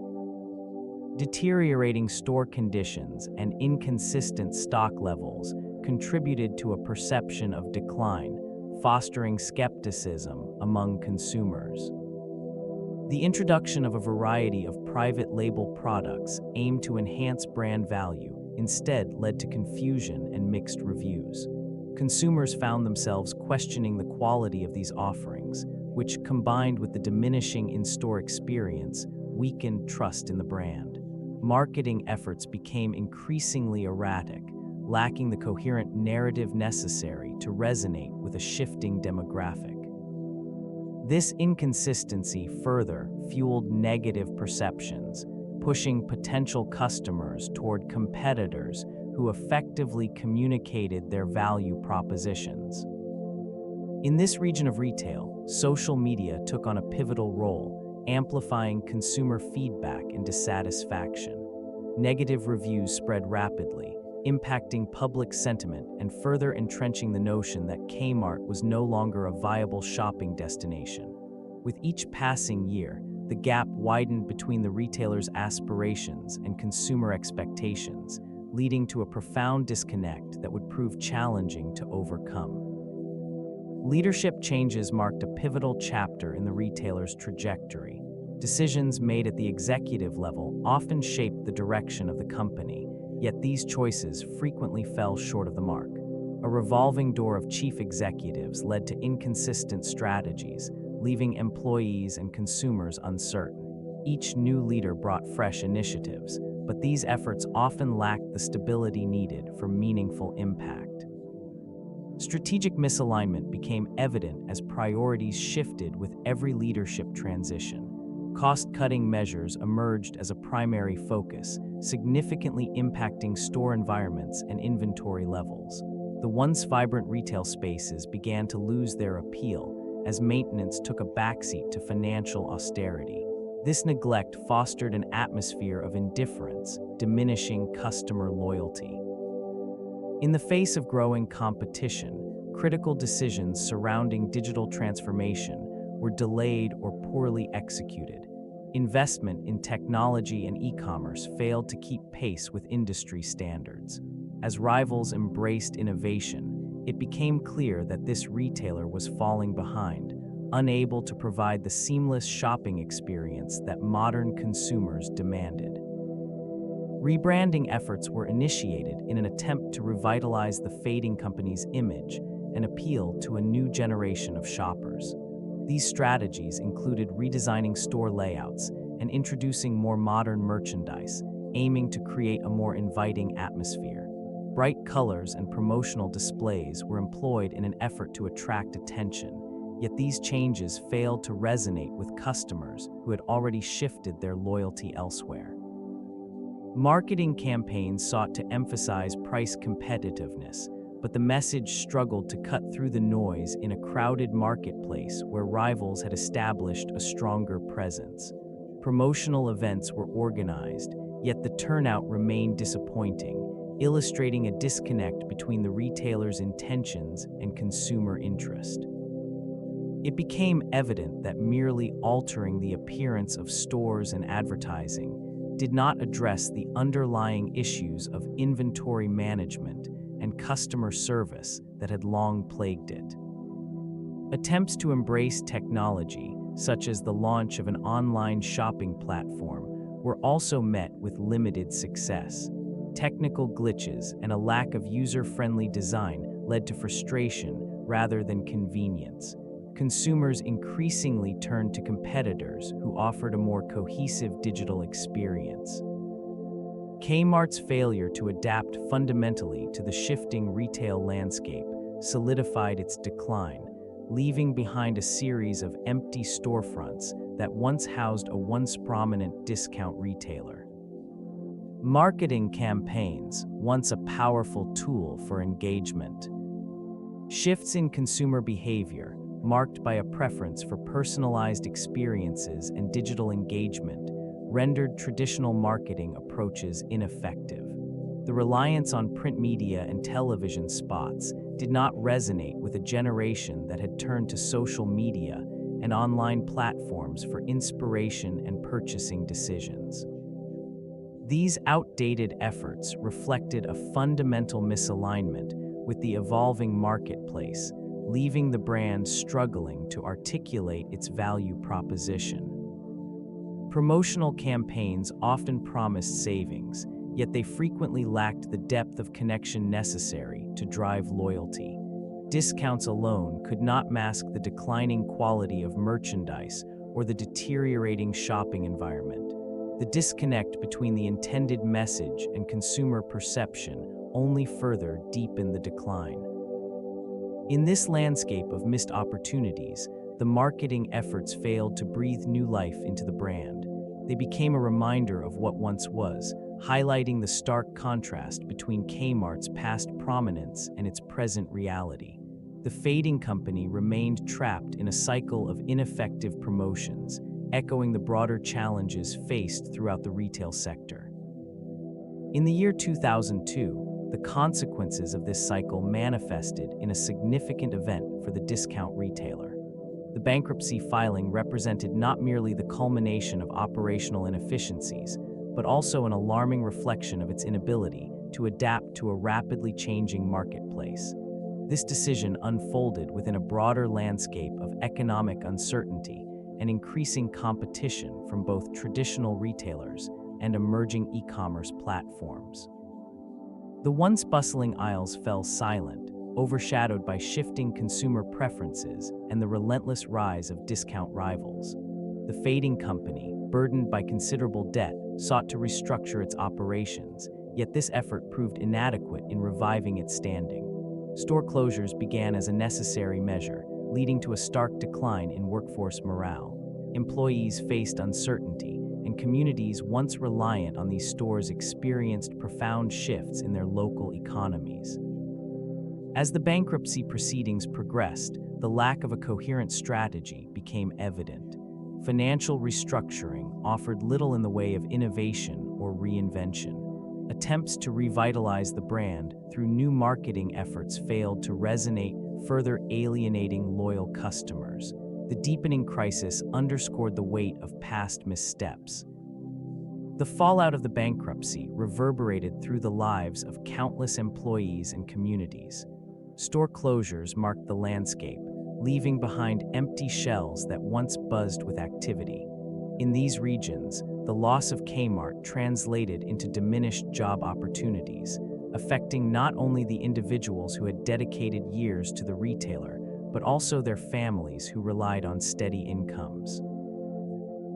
Deteriorating store conditions and inconsistent stock levels contributed to a perception of decline, fostering skepticism among consumers. The introduction of a variety of private label products aimed to enhance brand value instead led to confusion and mixed reviews. Consumers found themselves questioning the quality of these offerings, which, combined with the diminishing in-store experience, weakened trust in the brand. Marketing efforts became increasingly erratic, lacking the coherent narrative necessary to resonate with a shifting demographic. This inconsistency further fueled negative perceptions, pushing potential customers toward competitors who effectively communicated their value propositions. In this region of retail, social media took on a pivotal role, amplifying consumer feedback and dissatisfaction. Negative reviews spread rapidly, impacting public sentiment and further entrenching the notion that Kmart was no longer a viable shopping destination. With each passing year, the gap widened between the retailer's aspirations and consumer expectations, leading to a profound disconnect that would prove challenging to overcome. Leadership changes marked a pivotal chapter in the retailer's trajectory. Decisions made at the executive level often shaped the direction of the company, yet these choices frequently fell short of the mark. A revolving door of chief executives led to inconsistent strategies, leaving employees and consumers uncertain. Each new leader brought fresh initiatives, but these efforts often lacked the stability needed for meaningful impact. Strategic misalignment became evident as priorities shifted with every leadership transition. Cost-cutting measures emerged as a primary focus, significantly impacting store environments and inventory levels. The once vibrant retail spaces began to lose their appeal as maintenance took a backseat to financial austerity. This neglect fostered an atmosphere of indifference, diminishing customer loyalty. In the face of growing competition, critical decisions surrounding digital transformation were delayed or poorly executed. Investment in technology and e-commerce failed to keep pace with industry standards. As rivals embraced innovation, it became clear that this retailer was falling behind, unable to provide the seamless shopping experience that modern consumers demanded. Rebranding efforts were initiated in an attempt to revitalize the fading company's image and appeal to a new generation of shoppers. These strategies included redesigning store layouts and introducing more modern merchandise, aiming to create a more inviting atmosphere. Bright colors and promotional displays were employed in an effort to attract attention, yet these changes failed to resonate with customers who had already shifted their loyalty elsewhere. Marketing campaigns sought to emphasize price competitiveness, but the message struggled to cut through the noise in a crowded marketplace where rivals had established a stronger presence. Promotional events were organized, yet the turnout remained disappointing, illustrating a disconnect between the retailer's intentions and consumer interest. It became evident that merely altering the appearance of stores and advertising did not address the underlying issues of inventory management and customer service that had long plagued it. Attempts to embrace technology, such as the launch of an online shopping platform, were also met with limited success. Technical glitches and a lack of user-friendly design led to frustration rather than convenience. Consumers increasingly turned to competitors who offered a more cohesive digital experience. Kmart's failure to adapt fundamentally to the shifting retail landscape solidified its decline, leaving behind a series of empty storefronts that once housed a once prominent discount retailer. Marketing campaigns, once a powerful tool for engagement. Shifts in consumer behavior, marked by a preference for personalized experiences and digital engagement, rendered traditional marketing approaches ineffective. The reliance on print media and television spots did not resonate with a generation that had turned to social media and online platforms for inspiration and purchasing decisions. These outdated efforts reflected a fundamental misalignment with the evolving marketplace, leaving the brand struggling to articulate its value proposition. Promotional campaigns often promised savings, yet they frequently lacked the depth of connection necessary to drive loyalty. Discounts alone could not mask the declining quality of merchandise or the deteriorating shopping environment. The disconnect between the intended message and consumer perception only further deepened the decline. In this landscape of missed opportunities, the marketing efforts failed to breathe new life into the brand. They became a reminder of what once was, highlighting the stark contrast between Kmart's past prominence and its present reality. The fading company remained trapped in a cycle of ineffective promotions, echoing the broader challenges faced throughout the retail sector. In the year 2002, the consequences of this cycle manifested in a significant event for the discount retailer. The bankruptcy filing represented not merely the culmination of operational inefficiencies, but also an alarming reflection of its inability to adapt to a rapidly changing marketplace. This decision unfolded within a broader landscape of economic uncertainty and increasing competition from both traditional retailers and emerging e-commerce platforms. The once bustling aisles fell silent, overshadowed by shifting consumer preferences and the relentless rise of discount rivals. The fading company, burdened by considerable debt, sought to restructure its operations, yet this effort proved inadequate in reviving its standing. Store closures began as a necessary measure, leading to a stark decline in workforce morale. Employees faced uncertainty, and communities once reliant on these stores experienced profound shifts in their local economies. As the bankruptcy proceedings progressed, the lack of a coherent strategy became evident. Financial restructuring offered little in the way of innovation or reinvention. Attempts to revitalize the brand through new marketing efforts failed to resonate, further alienating loyal customers. The deepening crisis underscored the weight of past missteps. The fallout of the bankruptcy reverberated through the lives of countless employees and communities. Store closures marked the landscape, leaving behind empty shells that once buzzed with activity. In these regions, the loss of Kmart translated into diminished job opportunities, affecting not only the individuals who had dedicated years to the retailer, but also their families who relied on steady incomes.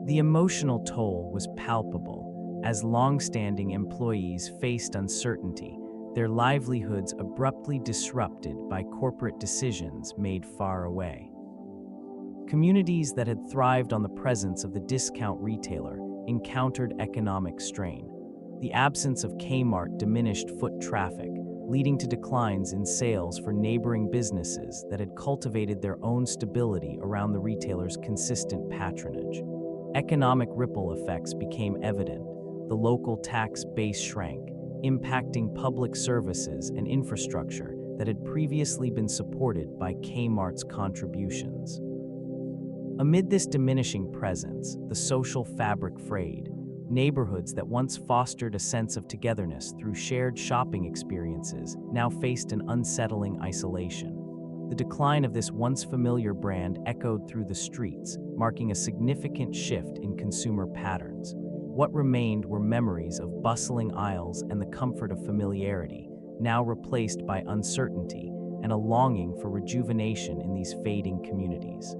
The emotional toll was palpable, as long-standing employees faced uncertainty, their livelihoods abruptly disrupted by corporate decisions made far away. Communities that had thrived on the presence of the discount retailer encountered economic strain. The absence of Kmart diminished foot traffic, leading to declines in sales for neighboring businesses that had cultivated their own stability around the retailer's consistent patronage. Economic ripple effects became evident. The local tax base shrank, impacting public services and infrastructure that had previously been supported by Kmart's contributions. Amid this diminishing presence, the social fabric frayed. Neighborhoods that once fostered a sense of togetherness through shared shopping experiences now faced an unsettling isolation. The decline of this once familiar brand echoed through the streets, marking a significant shift in consumer patterns. What remained were memories of bustling aisles and the comfort of familiarity, now replaced by uncertainty and a longing for rejuvenation in these fading communities.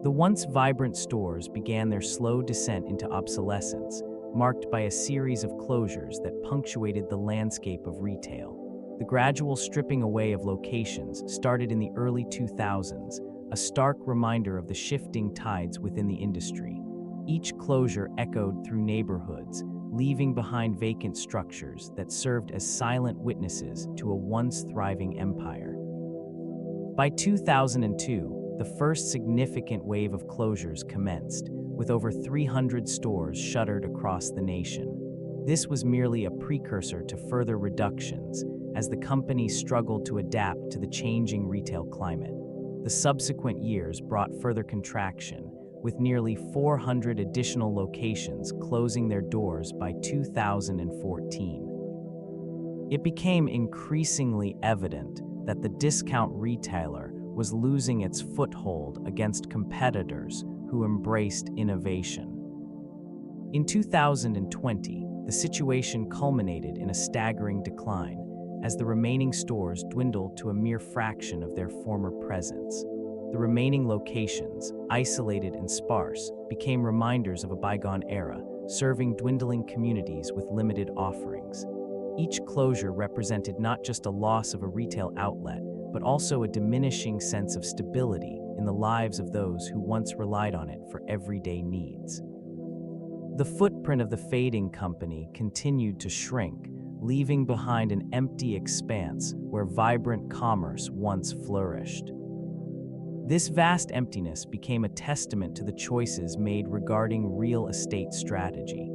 The once vibrant stores began their slow descent into obsolescence, marked by a series of closures that punctuated the landscape of retail. The gradual stripping away of locations started in the early 2000s, a stark reminder of the shifting tides within the industry. Each closure echoed through neighborhoods, leaving behind vacant structures that served as silent witnesses to a once thriving empire. By 2002, the first significant wave of closures commenced, with over 300 stores shuttered across the nation. This was merely a precursor to further reductions, as the company struggled to adapt to the changing retail climate. The subsequent years brought further contraction, with nearly 400 additional locations closing their doors by 2014. It became increasingly evident that the discount retailer was losing its foothold against competitors who embraced innovation. In 2020, the situation culminated in a staggering decline, as the remaining stores dwindled to a mere fraction of their former presence. The remaining locations, isolated and sparse, became reminders of a bygone era, serving dwindling communities with limited offerings. Each closure represented not just a loss of a retail outlet, but also a diminishing sense of stability in the lives of those who once relied on it for everyday needs. The footprint of the fading company continued to shrink, leaving behind an empty expanse where vibrant commerce once flourished. This vast emptiness became a testament to the choices made regarding real estate strategy.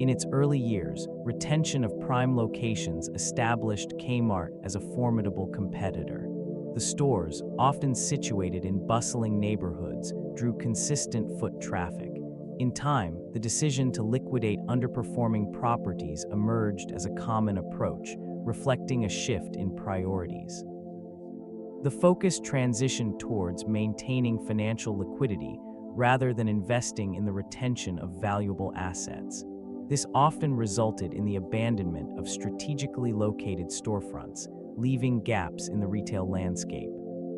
In its early years, retention of prime locations established Kmart as a formidable competitor. The stores, often situated in bustling neighborhoods, drew consistent foot traffic. In time, the decision to liquidate underperforming properties emerged as a common approach, reflecting a shift in priorities. The focus transitioned towards maintaining financial liquidity rather than investing in the retention of valuable assets. This often resulted in the abandonment of strategically located storefronts, leaving gaps in the retail landscape.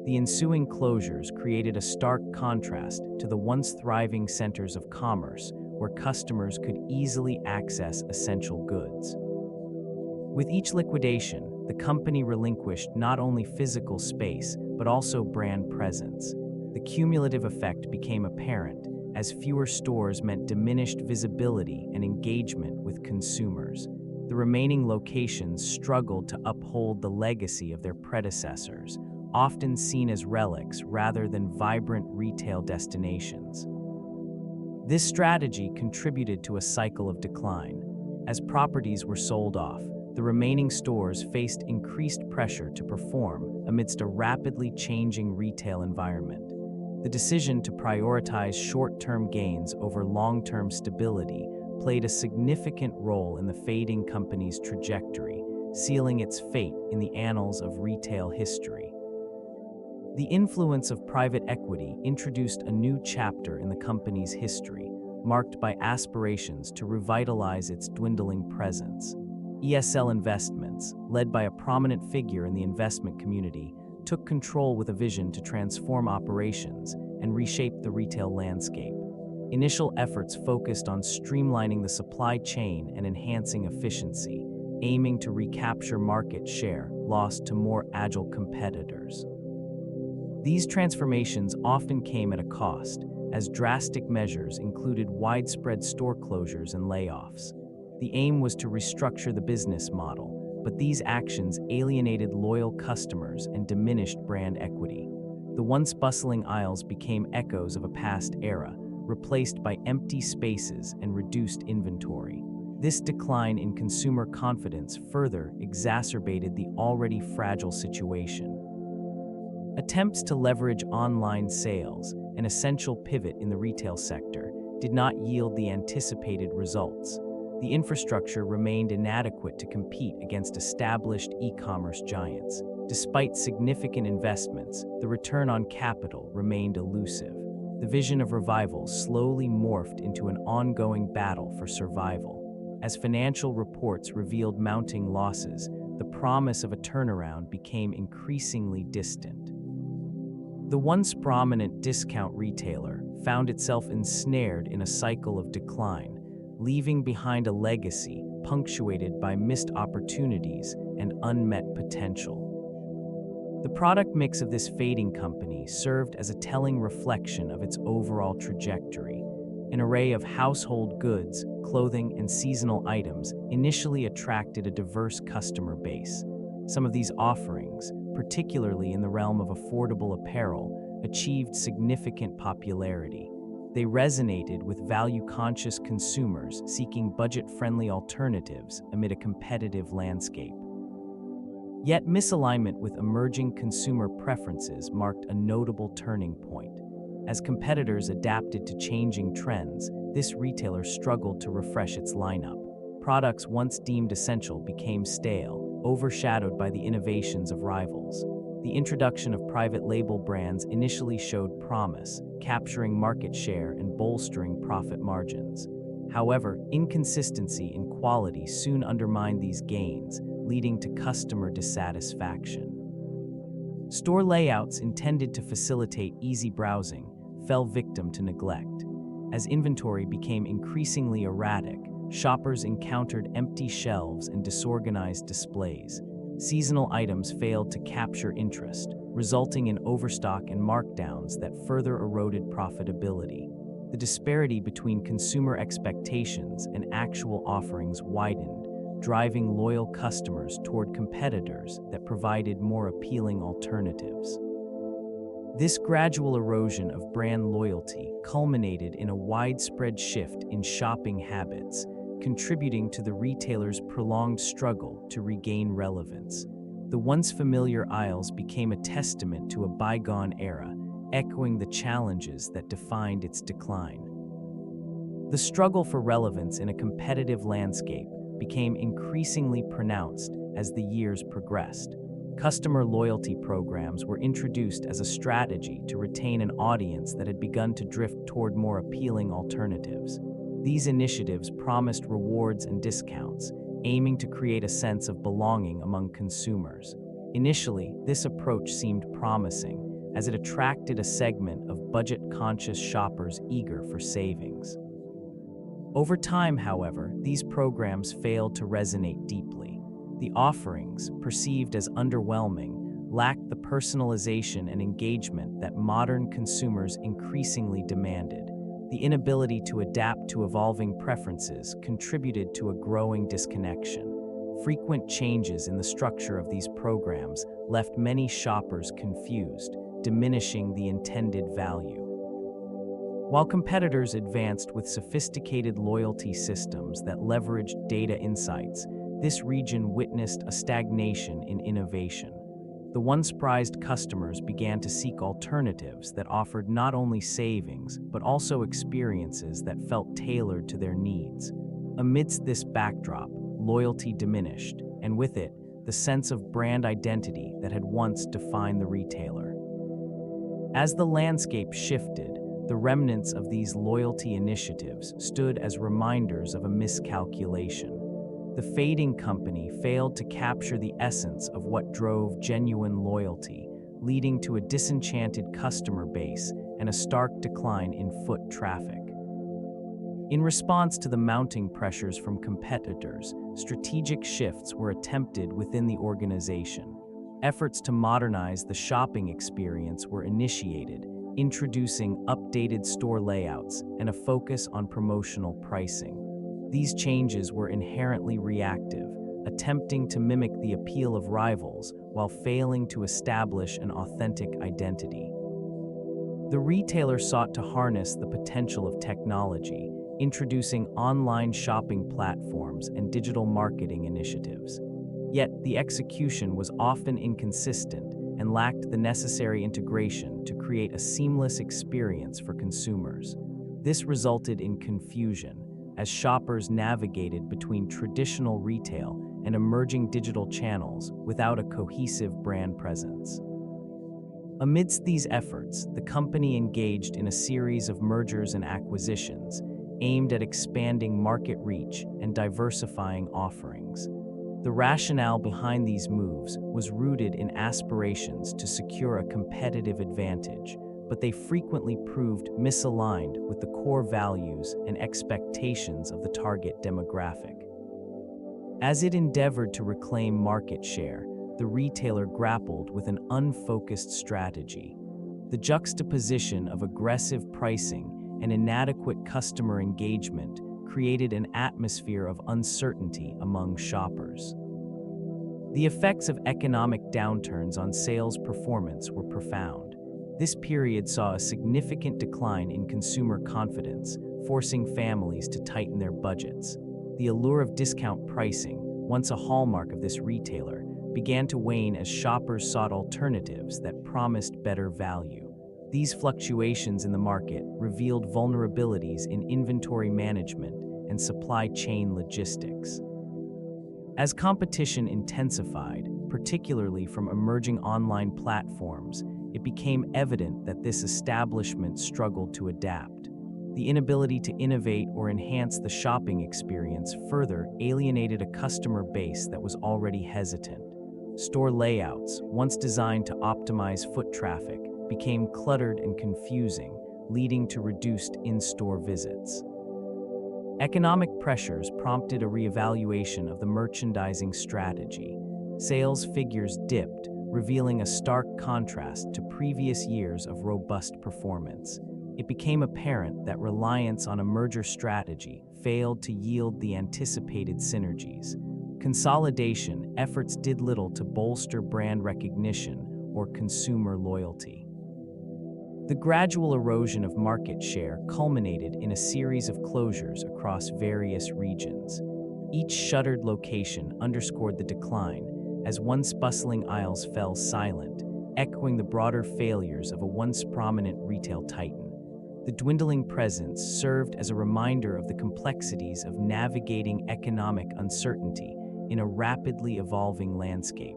The ensuing closures created a stark contrast to the once thriving centers of commerce, where customers could easily access essential goods. With each liquidation, the company relinquished not only physical space, but also brand presence. The cumulative effect became apparent, as fewer stores meant diminished visibility and engagement with consumers. The remaining locations struggled to uphold the legacy of their predecessors, often seen as relics rather than vibrant retail destinations. This strategy contributed to a cycle of decline. As properties were sold off, the remaining stores faced increased pressure to perform amidst a rapidly changing retail environment. The decision to prioritize short-term gains over long-term stability played a significant role in the fading company's trajectory, sealing its fate in the annals of retail history. The influence of private equity introduced a new chapter in the company's history, marked by aspirations to revitalize its dwindling presence. ESL Investments, led by a prominent figure in the investment community, took control with a vision to transform operations and reshape the retail landscape. Initial efforts focused on streamlining the supply chain and enhancing efficiency, aiming to recapture market share lost to more agile competitors. These transformations often came at a cost, as drastic measures included widespread store closures and layoffs. The aim was to restructure the business model, but these actions alienated loyal customers and diminished brand equity. The once bustling aisles became echoes of a past era, replaced by empty spaces and reduced inventory. This decline in consumer confidence further exacerbated the already fragile situation. Attempts to leverage online sales, an essential pivot in the retail sector, did not yield the anticipated results. The infrastructure remained inadequate to compete against established e-commerce giants. Despite significant investments, the return on capital remained elusive. The vision of revival slowly morphed into an ongoing battle for survival. As financial reports revealed mounting losses, the promise of a turnaround became increasingly distant. The once prominent discount retailer found itself ensnared in a cycle of decline, leaving behind a legacy punctuated by missed opportunities and unmet potential. The product mix of this fading company served as a telling reflection of its overall trajectory. An array of household goods, clothing, and seasonal items initially attracted a diverse customer base. Some of these offerings, particularly in the realm of affordable apparel, achieved significant popularity. They resonated with value-conscious consumers seeking budget-friendly alternatives amid a competitive landscape. Yet misalignment with emerging consumer preferences marked a notable turning point. As competitors adapted to changing trends, this retailer struggled to refresh its lineup. Products once deemed essential became stale, overshadowed by the innovations of rivals. The introduction of private label brands initially showed promise, capturing market share and bolstering profit margins. However, inconsistency in quality soon undermined these gains, leading to customer dissatisfaction. Store layouts intended to facilitate easy browsing fell victim to neglect. As inventory became increasingly erratic, shoppers encountered empty shelves and disorganized displays. Seasonal items failed to capture interest, resulting in overstock and markdowns that further eroded profitability. The disparity between consumer expectations and actual offerings widened, driving loyal customers toward competitors that provided more appealing alternatives. This gradual erosion of brand loyalty culminated in a widespread shift in shopping habits, contributing to the retailer's prolonged struggle to regain relevance. The once familiar aisles became a testament to a bygone era, echoing the challenges that defined its decline. The struggle for relevance in a competitive landscape became increasingly pronounced as the years progressed. Customer loyalty programs were introduced as a strategy to retain an audience that had begun to drift toward more appealing alternatives. These initiatives promised rewards and discounts, aiming to create a sense of belonging among consumers. Initially, this approach seemed promising, as it attracted a segment of budget-conscious shoppers eager for savings. Over time, however, these programs failed to resonate deeply. The offerings, perceived as underwhelming, lacked the personalization and engagement that modern consumers increasingly demanded. The inability to adapt to evolving preferences contributed to a growing disconnection. Frequent changes in the structure of these programs left many shoppers confused, diminishing the intended value. While competitors advanced with sophisticated loyalty systems that leveraged data insights, this region witnessed a stagnation in innovation. The once prized customers began to seek alternatives that offered not only savings, but also experiences that felt tailored to their needs. Amidst this backdrop, loyalty diminished, and with it, the sense of brand identity that had once defined the retailer. As the landscape shifted, the remnants of these loyalty initiatives stood as reminders of a miscalculation. The fading company failed to capture the essence of what drove genuine loyalty, leading to a disenchanted customer base and a stark decline in foot traffic. In response to the mounting pressures from competitors, strategic shifts were attempted within the organization. Efforts to modernize the shopping experience were initiated, introducing updated store layouts and a focus on promotional pricing. These changes were inherently reactive, attempting to mimic the appeal of rivals while failing to establish an authentic identity. The retailer sought to harness the potential of technology, introducing online shopping platforms and digital marketing initiatives. Yet, the execution was often inconsistent and lacked the necessary integration to create a seamless experience for consumers. This resulted in confusion, as shoppers navigated between traditional retail and emerging digital channels without a cohesive brand presence. Amidst these efforts, the company engaged in a series of mergers and acquisitions aimed at expanding market reach and diversifying offerings. The rationale behind these moves was rooted in aspirations to secure a competitive advantage, but they frequently proved misaligned with the core values and expectations of the target demographic. As it endeavored to reclaim market share, the retailer grappled with an unfocused strategy. The juxtaposition of aggressive pricing and inadequate customer engagement created an atmosphere of uncertainty among shoppers. The effects of economic downturns on sales performance were profound. This period saw a significant decline in consumer confidence, forcing families to tighten their budgets. The allure of discount pricing, once a hallmark of this retailer, began to wane as shoppers sought alternatives that promised better value. These fluctuations in the market revealed vulnerabilities in inventory management and supply chain logistics. As competition intensified, particularly from emerging online platforms, it became evident that this establishment struggled to adapt. The inability to innovate or enhance the shopping experience further alienated a customer base that was already hesitant. Store layouts, once designed to optimize foot traffic, became cluttered and confusing, leading to reduced in-store visits. Economic pressures prompted a reevaluation of the merchandising strategy. Sales figures dipped, revealing a stark contrast to previous years of robust performance. It became apparent that reliance on a merger strategy failed to yield the anticipated synergies. Consolidation efforts did little to bolster brand recognition or consumer loyalty. The gradual erosion of market share culminated in a series of closures across various regions. Each shuttered location underscored the decline, as once bustling aisles fell silent, echoing the broader failures of a once prominent retail titan. The dwindling presence served as a reminder of the complexities of navigating economic uncertainty in a rapidly evolving landscape.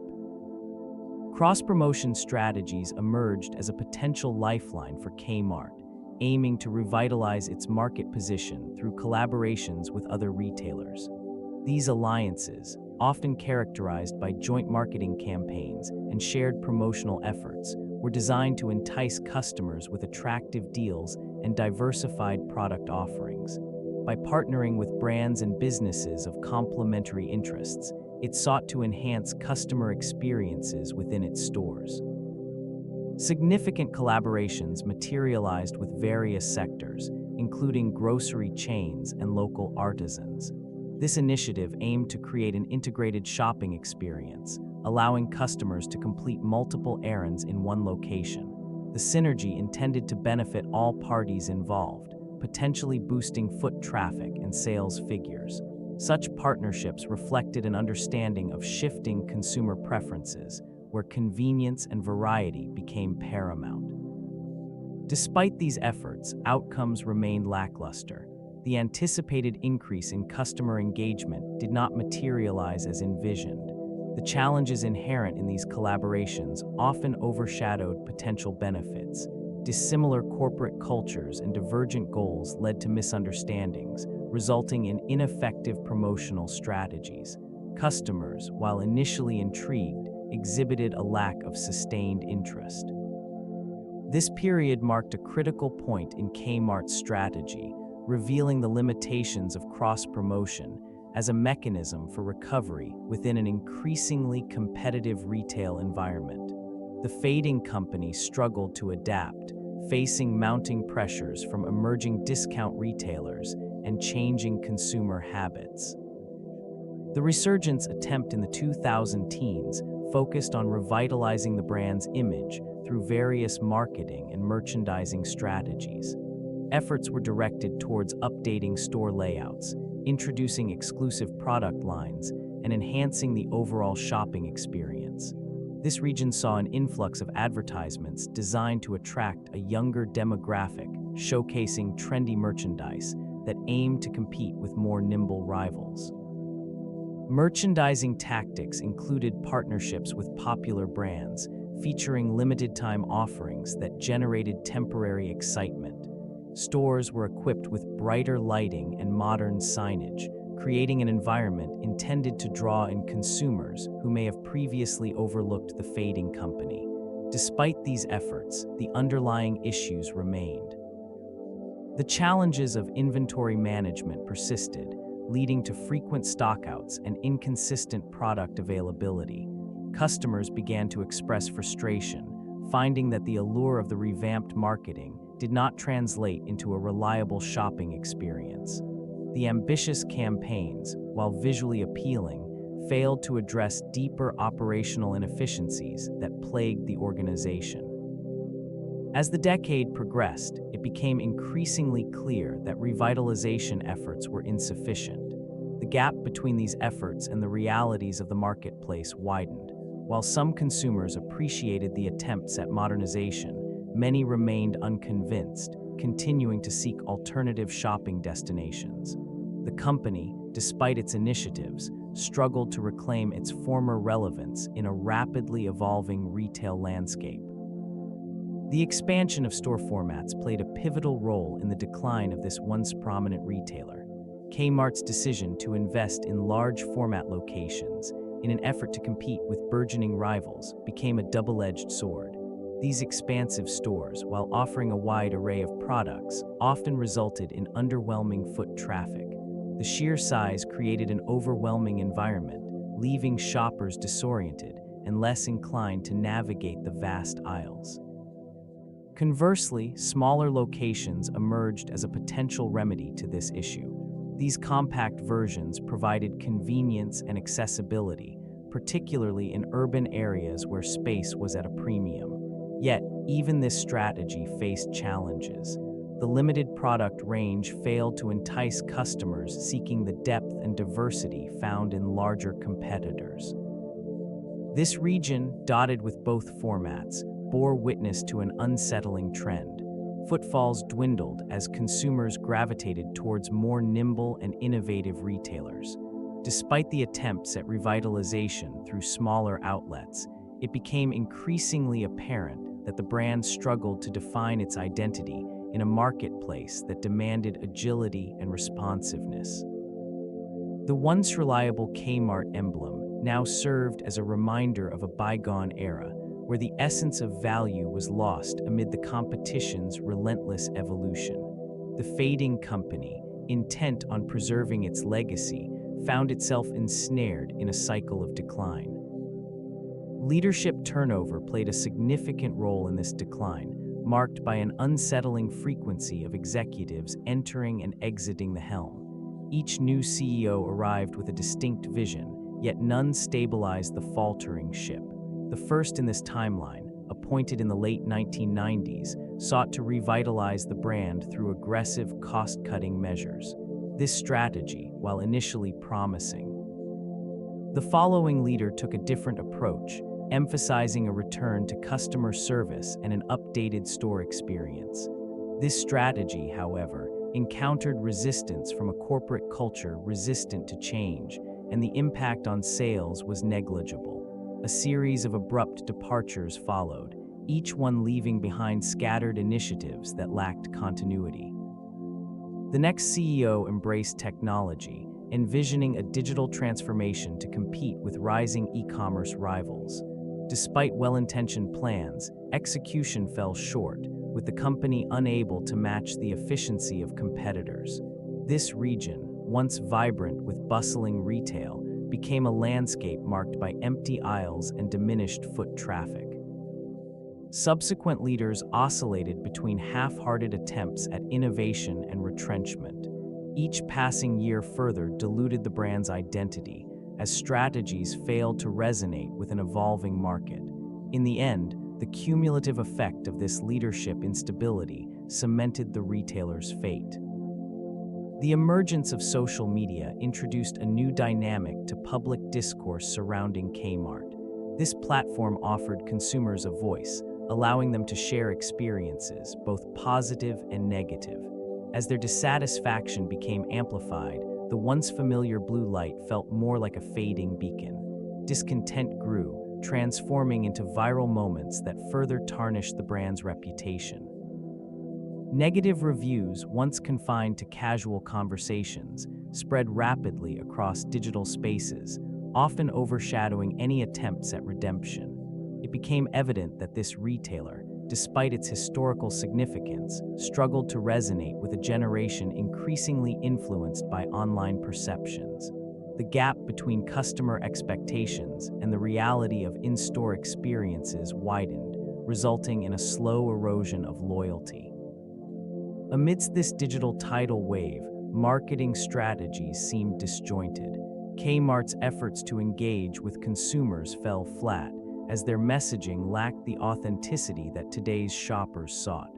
Cross-promotion strategies emerged as a potential lifeline for Kmart, aiming to revitalize its market position through collaborations with other retailers. These alliances, often characterized by joint marketing campaigns and shared promotional efforts, were designed to entice customers with attractive deals and diversified product offerings. By partnering with brands and businesses of complementary interests, it sought to enhance customer experiences within its stores. Significant collaborations materialized with various sectors, including grocery chains and local artisans. This initiative aimed to create an integrated shopping experience, allowing customers to complete multiple errands in one location. The synergy intended to benefit all parties involved, potentially boosting foot traffic and sales figures. Such partnerships reflected an understanding of shifting consumer preferences, where convenience and variety became paramount. Despite these efforts, outcomes remained lackluster. the anticipated increase in customer engagement did not materialize as envisioned. The challenges inherent in these collaborations often overshadowed potential benefits. Dissimilar corporate cultures and divergent goals led to misunderstandings, resulting in ineffective promotional strategies. Customers, while initially intrigued, exhibited a lack of sustained interest. This period marked a critical point in Kmart's strategy, revealing the limitations of cross-promotion as a mechanism for recovery within an increasingly competitive retail environment. The fading company struggled to adapt, facing mounting pressures from emerging discount retailers and changing consumer habits. The resurgence attempt in the 2010s focused on revitalizing the brand's image through various marketing and merchandising strategies. Efforts were directed towards updating store layouts, introducing exclusive product lines, and enhancing the overall shopping experience. This region saw an influx of advertisements designed to attract a younger demographic, showcasing trendy merchandise that aimed to compete with more nimble rivals. Merchandising tactics included partnerships with popular brands, featuring limited-time offerings that generated temporary excitement. Stores were equipped with brighter lighting and modern signage, creating an environment intended to draw in consumers who may have previously overlooked the fading company. Despite these efforts, the underlying issues remained. The challenges of inventory management persisted, leading to frequent stockouts and inconsistent product availability. Customers began to express frustration, finding that the allure of the revamped marketing did not translate into a reliable shopping experience. The ambitious campaigns, while visually appealing, failed to address deeper operational inefficiencies that plagued the organization. As the decade progressed, it became increasingly clear that revitalization efforts were insufficient. The gap between these efforts and the realities of the marketplace widened. While some consumers appreciated the attempts at modernization, many remained unconvinced, continuing to seek alternative shopping destinations. The company, despite its initiatives, struggled to reclaim its former relevance in a rapidly evolving retail landscape. The expansion of store formats played a pivotal role in the decline of this once prominent retailer. Kmart's decision to invest in large format locations in an effort to compete with burgeoning rivals became a double-edged sword. These expansive stores, while offering a wide array of products, often resulted in underwhelming foot traffic. The sheer size created an overwhelming environment, leaving shoppers disoriented and less inclined to navigate the vast aisles. Conversely, smaller locations emerged as a potential remedy to this issue. These compact versions provided convenience and accessibility, particularly in urban areas where space was at a premium. Yet, even this strategy faced challenges. The limited product range failed to entice customers seeking the depth and diversity found in larger competitors. This region, dotted with both formats, bore witness to an unsettling trend. Footfalls dwindled as consumers gravitated towards more nimble and innovative retailers. Despite the attempts at revitalization through smaller outlets, it became increasingly apparent that the brand struggled to define its identity in a marketplace that demanded agility and responsiveness. The once reliable Kmart emblem now served as a reminder of a bygone era, where the essence of value was lost amid the competition's relentless evolution. The fading company, intent on preserving its legacy, found itself ensnared in a cycle of decline. Leadership turnover played a significant role in this decline, marked by an unsettling frequency of executives entering and exiting the helm. Each new CEO arrived with a distinct vision, yet none stabilized the faltering ship. The first in this timeline, appointed in the late 1990s, sought to revitalize the brand through aggressive cost-cutting measures. This strategy, while initially promising, the following leader took a different approach, emphasizing a return to customer service and an updated store experience. This strategy, however, encountered resistance from a corporate culture resistant to change, and the impact on sales was negligible. A series of abrupt departures followed, each one leaving behind scattered initiatives that lacked continuity. The next CEO embraced technology, envisioning a digital transformation to compete with rising e-commerce rivals. Despite well-intentioned plans, execution fell short, with the company unable to match the efficiency of competitors. This region, once vibrant with bustling retail, became a landscape marked by empty aisles and diminished foot traffic. Subsequent leaders oscillated between half-hearted attempts at innovation and retrenchment. Each passing year further diluted the brand's identity, as strategies failed to resonate with an evolving market. In the end, the cumulative effect of this leadership instability cemented the retailer's fate. The emergence of social media introduced a new dynamic to public discourse surrounding Kmart. This platform offered consumers a voice, allowing them to share experiences, both positive and negative. As their dissatisfaction became amplified, the once familiar blue light felt more like a fading beacon. Discontent grew, transforming into viral moments that further tarnished the brand's reputation. Negative reviews, once confined to casual conversations, spread rapidly across digital spaces, often overshadowing any attempts at redemption. It became evident that this retailer, despite its historical significance, struggled to resonate with a generation increasingly influenced by online perceptions. The gap between customer expectations and the reality of in-store experiences widened, resulting in a slow erosion of loyalty. Amidst this digital tidal wave, marketing strategies seemed disjointed. Kmart's efforts to engage with consumers fell flat, as their messaging lacked the authenticity that today's shoppers sought.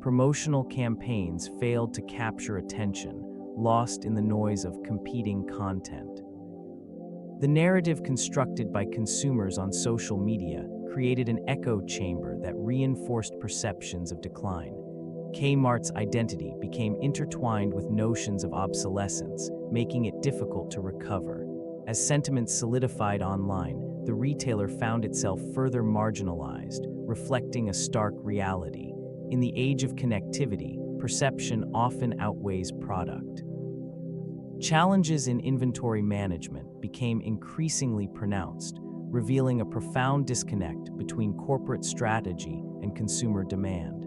Promotional campaigns failed to capture attention, lost in the noise of competing content. The narrative constructed by consumers on social media created an echo chamber that reinforced perceptions of decline. Kmart's identity became intertwined with notions of obsolescence, making it difficult to recover. As sentiment solidified online, the retailer found itself further marginalized, reflecting a stark reality. In the age of connectivity, perception often outweighs product. Challenges in inventory management became increasingly pronounced, revealing a profound disconnect between corporate strategy and consumer demand.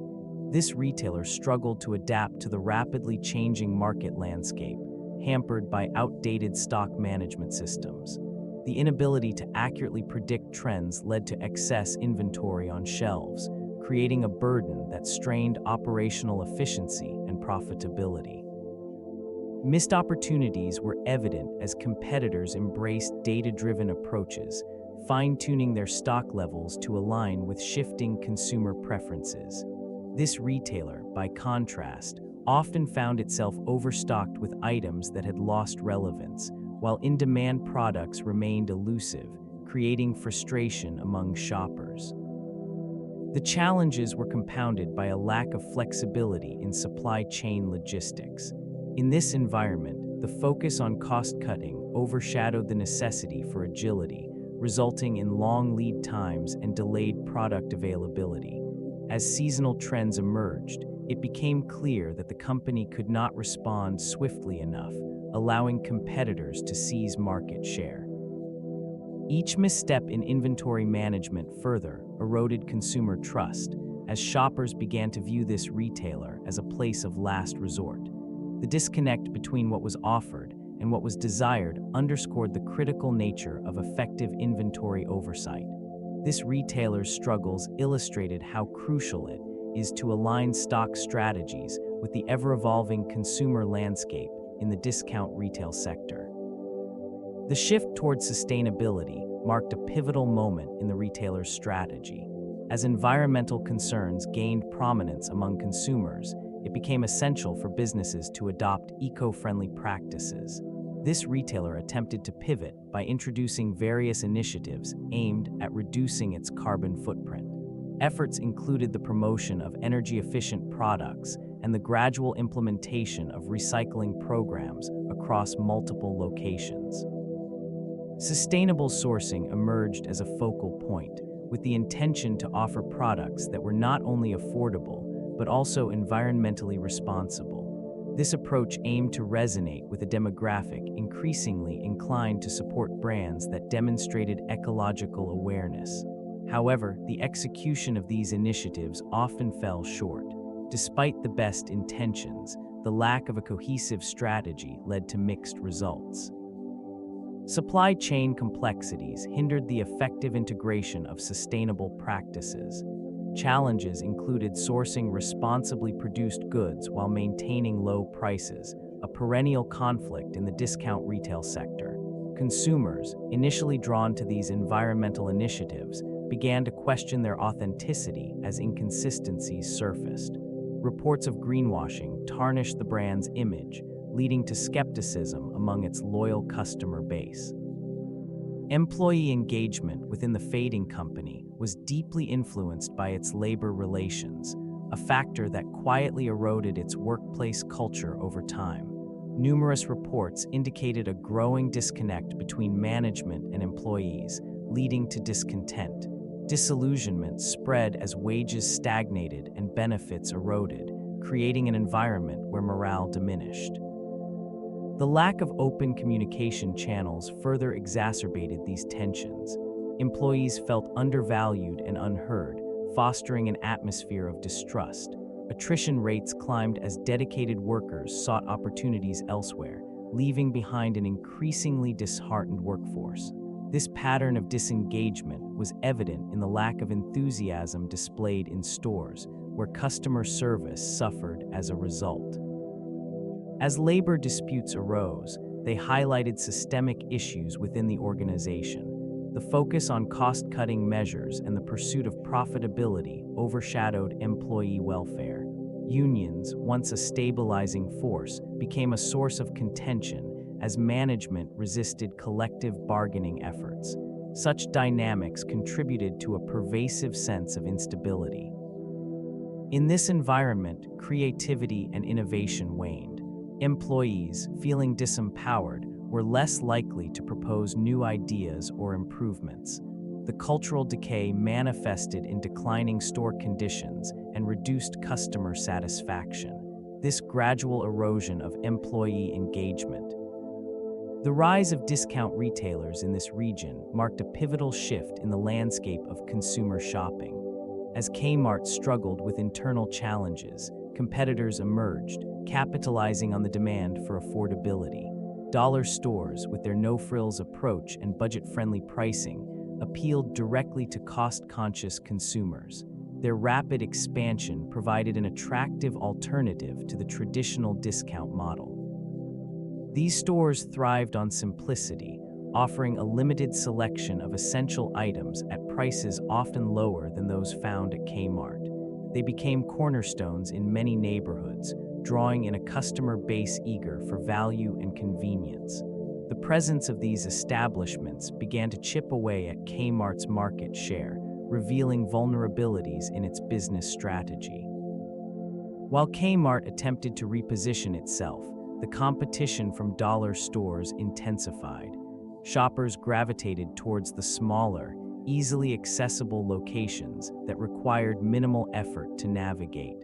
This retailer struggled to adapt to the rapidly changing market landscape, hampered by outdated stock management systems. The inability to accurately predict trends led to excess inventory on shelves, creating a burden that strained operational efficiency and profitability. Missed opportunities were evident as competitors embraced data-driven approaches, fine-tuning their stock levels to align with shifting consumer preferences. This retailer, by contrast, often found itself overstocked with items that had lost relevance, while in-demand products remained elusive, creating frustration among shoppers. The challenges were compounded by a lack of flexibility in supply chain logistics. In this environment, the focus on cost-cutting overshadowed the necessity for agility, resulting in long lead times and delayed product availability. As seasonal trends emerged, it became clear that the company could not respond swiftly enough, allowing competitors to seize market share. Each misstep in inventory management further eroded consumer trust, as shoppers began to view this retailer as a place of last resort. The disconnect between what was offered and what was desired underscored the critical nature of effective inventory oversight. This retailer's struggles illustrated how crucial it is to align stock strategies with the ever-evolving consumer landscape in the discount retail sector. The shift towards sustainability marked a pivotal moment in the retailer's strategy. As environmental concerns gained prominence among consumers, it became essential for businesses to adopt eco-friendly practices. This retailer attempted to pivot by introducing various initiatives aimed at reducing its carbon footprint. Efforts included the promotion of energy-efficient products and the gradual implementation of recycling programs across multiple locations. Sustainable sourcing emerged as a focal point, with the intention to offer products that were not only affordable, but also environmentally responsible. This approach aimed to resonate with a demographic increasingly inclined to support brands that demonstrated ecological awareness. However, the execution of these initiatives often fell short. Despite the best intentions, the lack of a cohesive strategy led to mixed results. Supply chain complexities hindered the effective integration of sustainable practices. Challenges included sourcing responsibly produced goods while maintaining low prices, a perennial conflict in the discount retail sector. Consumers, initially drawn to these environmental initiatives, began to question their authenticity as inconsistencies surfaced. Reports of greenwashing tarnished the brand's image, leading to skepticism among its loyal customer base. Employee engagement within the fading company was deeply influenced by its labor relations, a factor that quietly eroded its workplace culture over time. Numerous reports indicated a growing disconnect between management and employees, leading to discontent. Disillusionment spread as wages stagnated and benefits eroded, creating an environment where morale diminished. The lack of open communication channels further exacerbated these tensions. Employees felt undervalued and unheard, fostering an atmosphere of distrust. Attrition rates climbed as dedicated workers sought opportunities elsewhere, leaving behind an increasingly disheartened workforce. This pattern of disengagement was evident in the lack of enthusiasm displayed in stores, where customer service suffered as a result. As labor disputes arose, they highlighted systemic issues within the organization. The focus on cost-cutting measures and the pursuit of profitability overshadowed employee welfare. Unions, once a stabilizing force, became a source of contention as management resisted collective bargaining efforts. Such dynamics contributed to a pervasive sense of instability. In this environment, creativity and innovation waned. Employees, feeling disempowered, were less likely to propose new ideas or improvements. The cultural decay manifested in declining store conditions and reduced customer satisfaction. This gradual erosion of employee engagement. The rise of discount retailers in this region marked a pivotal shift in the landscape of consumer shopping. As Kmart struggled with internal challenges, competitors emerged, capitalizing on the demand for affordability. Dollar stores, with their no-frills approach and budget-friendly pricing, appealed directly to cost-conscious consumers. Their rapid expansion provided an attractive alternative to the traditional discount model. These stores thrived on simplicity, offering a limited selection of essential items at prices often lower than those found at Kmart. They became cornerstones in many neighborhoods, drawing in a customer base eager for value and convenience. The presence of these establishments began to chip away at Kmart's market share, revealing vulnerabilities in its business strategy. While Kmart attempted to reposition itself, the competition from dollar stores intensified. Shoppers gravitated towards the smaller, easily accessible locations that required minimal effort to navigate.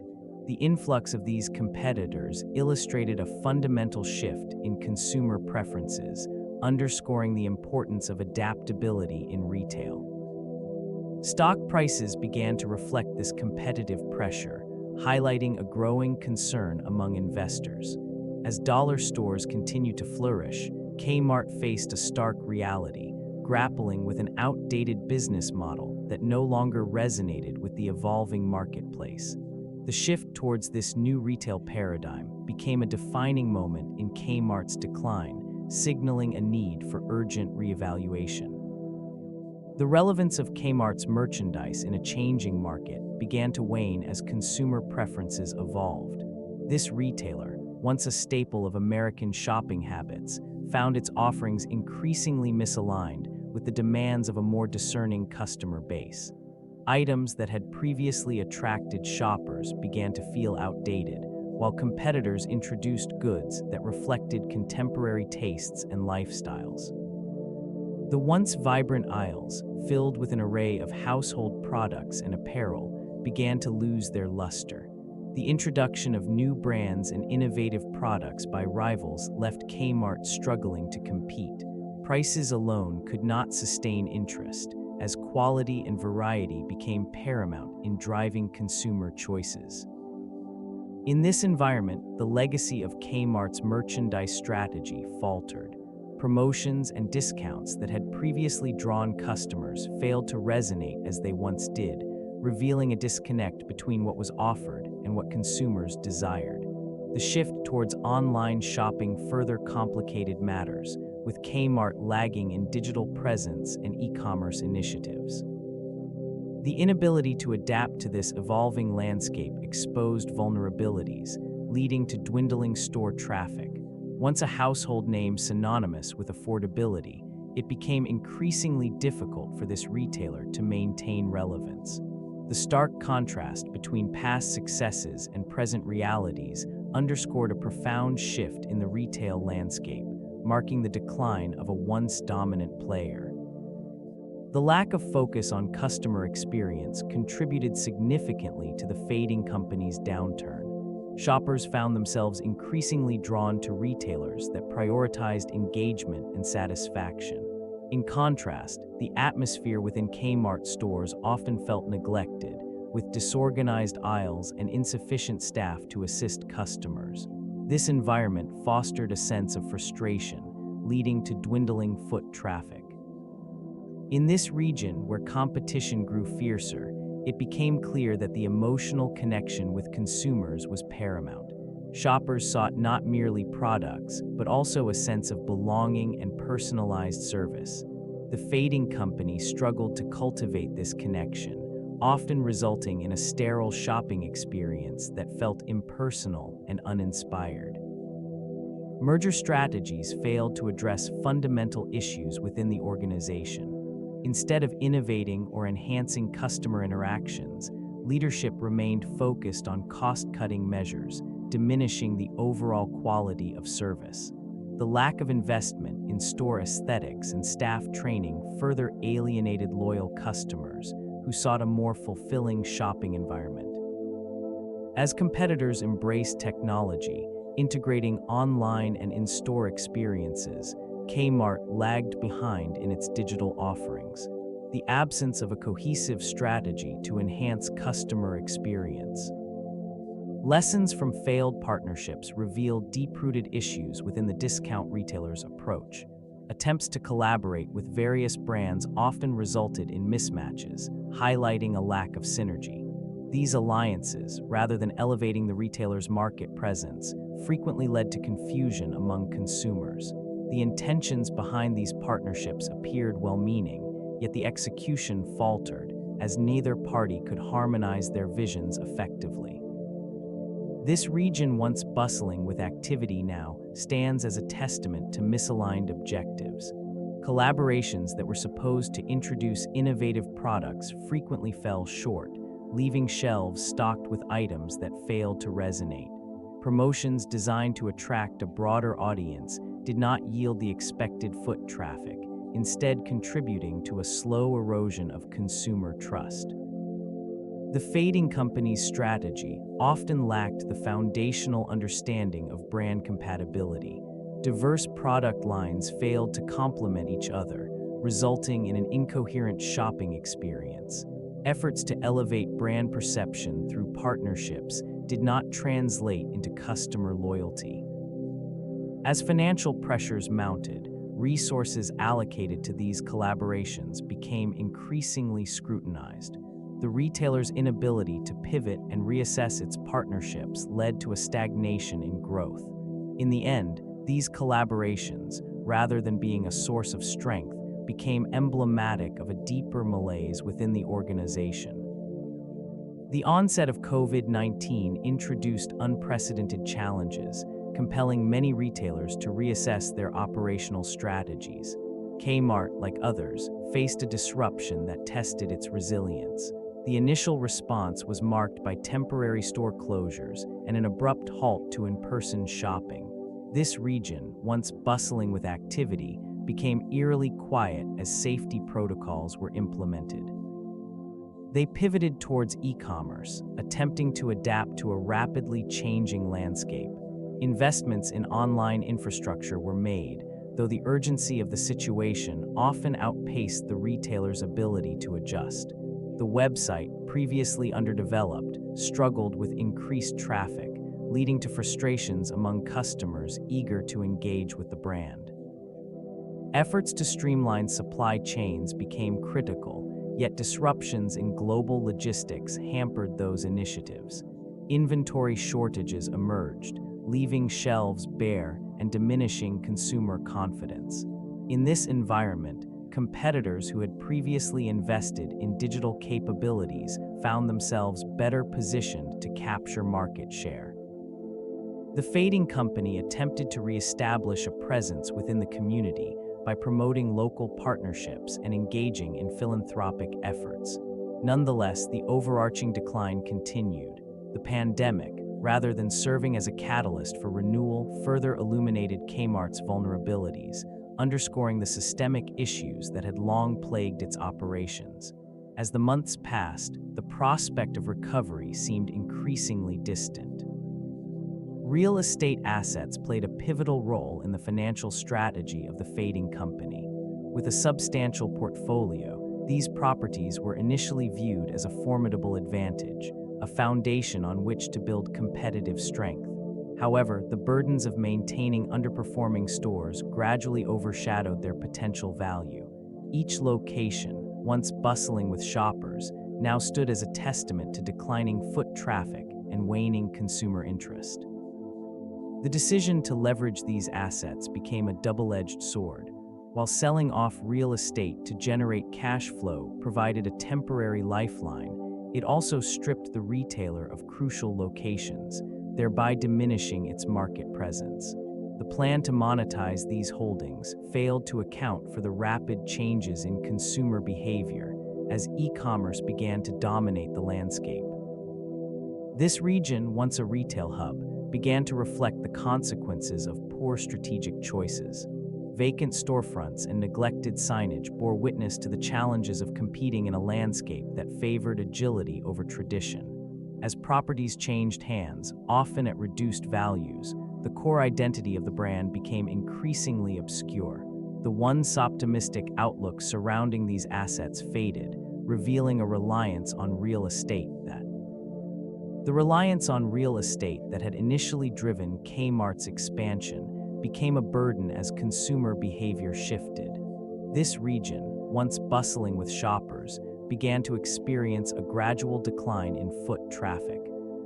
The influx of these competitors illustrated a fundamental shift in consumer preferences, underscoring the importance of adaptability in retail. Stock prices began to reflect this competitive pressure, highlighting a growing concern among investors. As dollar stores continued to flourish, Kmart faced a stark reality, grappling with an outdated business model that no longer resonated with the evolving marketplace. The shift towards this new retail paradigm became a defining moment in Kmart's decline, signaling a need for urgent reevaluation. The relevance of Kmart's merchandise in a changing market began to wane as consumer preferences evolved. This retailer, once a staple of American shopping habits, found its offerings increasingly misaligned with the demands of a more discerning customer base. Items that had previously attracted shoppers began to feel outdated, while competitors introduced goods that reflected contemporary tastes and lifestyles. The once vibrant aisles, filled with an array of household products and apparel, began to lose their luster. The introduction of new brands and innovative products by rivals left Kmart struggling to compete. Prices alone could not sustain interest, as quality and variety became paramount in driving consumer choices. In this environment, the legacy of Kmart's merchandise strategy faltered. Promotions and discounts that had previously drawn customers failed to resonate as they once did, revealing a disconnect between what was offered and what consumers desired. The shift towards online shopping further complicated matters, with Kmart lagging in digital presence and e-commerce initiatives. The inability to adapt to this evolving landscape exposed vulnerabilities, leading to dwindling store traffic. Once a household name synonymous with affordability, it became increasingly difficult for this retailer to maintain relevance. The stark contrast between past successes and present realities underscored a profound shift in the retail landscape, marking the decline of a once dominant player. The lack of focus on customer experience contributed significantly to the fading company's downturn. Shoppers found themselves increasingly drawn to retailers that prioritized engagement and satisfaction. In contrast, the atmosphere within Kmart stores often felt neglected, with disorganized aisles and insufficient staff to assist customers. This environment fostered a sense of frustration, leading to dwindling foot traffic. In this region, where competition grew fiercer, it became clear that the emotional connection with consumers was paramount. Shoppers sought not merely products, but also a sense of belonging and personalized service. The fading company struggled to cultivate this connection, often resulting in a sterile shopping experience that felt impersonal and uninspired. Merger strategies failed to address fundamental issues within the organization. Instead of innovating or enhancing customer interactions, leadership remained focused on cost-cutting measures, diminishing the overall quality of service. The lack of investment in store aesthetics and staff training further alienated loyal customers who sought a more fulfilling shopping environment. As competitors embraced technology, integrating online and in-store experiences, Kmart lagged behind in its digital offerings. The absence of a cohesive strategy to enhance customer experience. Lessons from failed partnerships revealed deep-rooted issues within the discount retailer's approach. Attempts to collaborate with various brands often resulted in mismatches, highlighting a lack of synergy. These alliances, rather than elevating the retailer's market presence, frequently led to confusion among consumers. The intentions behind these partnerships appeared well-meaning, yet the execution faltered, as neither party could harmonize their visions effectively. This region, once bustling with activity, now stands as a testament to misaligned objectives. Collaborations that were supposed to introduce innovative products frequently fell short, leaving shelves stocked with items that failed to resonate. Promotions designed to attract a broader audience did not yield the expected foot traffic, instead contributing to a slow erosion of consumer trust. The fading company's strategy often lacked the foundational understanding of brand compatibility. Diverse product lines failed to complement each other, resulting in an incoherent shopping experience. Efforts to elevate brand perception through partnerships did not translate into customer loyalty. As financial pressures mounted, resources allocated to these collaborations became increasingly scrutinized. The retailer's inability to pivot and reassess its partnerships led to a stagnation in growth. In the end, these collaborations, rather than being a source of strength, became emblematic of a deeper malaise within the organization. The onset of COVID-19 introduced unprecedented challenges, compelling many retailers to reassess their operational strategies. Kmart, like others, faced a disruption that tested its resilience. The initial response was marked by temporary store closures and an abrupt halt to in-person shopping. This region, once bustling with activity, became eerily quiet as safety protocols were implemented. They pivoted towards e-commerce, attempting to adapt to a rapidly changing landscape. Investments in online infrastructure were made, though the urgency of the situation often outpaced the retailer's ability to adjust. The website, previously underdeveloped, struggled with increased traffic, leading to frustrations among customers eager to engage with the brand. Efforts to streamline supply chains became critical, yet disruptions in global logistics hampered those initiatives. Inventory shortages emerged, leaving shelves bare and diminishing consumer confidence. In this environment, competitors who had previously invested in digital capabilities found themselves better positioned to capture market share. The Fading Company attempted to reestablish a presence within the community by promoting local partnerships and engaging in philanthropic efforts. Nonetheless, the overarching decline continued. The pandemic, rather than serving as a catalyst for renewal, further illuminated Kmart's vulnerabilities, underscoring the systemic issues that had long plagued its operations. As the months passed, the prospect of recovery seemed increasingly distant. Real estate assets played a pivotal role in the financial strategy of the Fading Company. With a substantial portfolio, these properties were initially viewed as a formidable advantage, a foundation on which to build competitive strength. However, the burdens of maintaining underperforming stores gradually overshadowed their potential value. Each location, once bustling with shoppers, now stood as a testament to declining foot traffic and waning consumer interest. The decision to leverage these assets became a double-edged sword. While selling off real estate to generate cash flow provided a temporary lifeline, it also stripped the retailer of crucial locations, thereby diminishing its market presence. The plan to monetize these holdings failed to account for the rapid changes in consumer behavior as e-commerce began to dominate the landscape. This region, once a retail hub, began to reflect the consequences of poor strategic choices. Vacant storefronts and neglected signage bore witness to the challenges of competing in a landscape that favored agility over tradition. As properties changed hands, often at reduced values, the core identity of the brand became increasingly obscure. The once optimistic outlook surrounding these assets faded, revealing a reliance on real estate that had initially driven Kmart's expansion became a burden as consumer behavior shifted. This region, once bustling with shoppers, began to experience a gradual decline in foot traffic.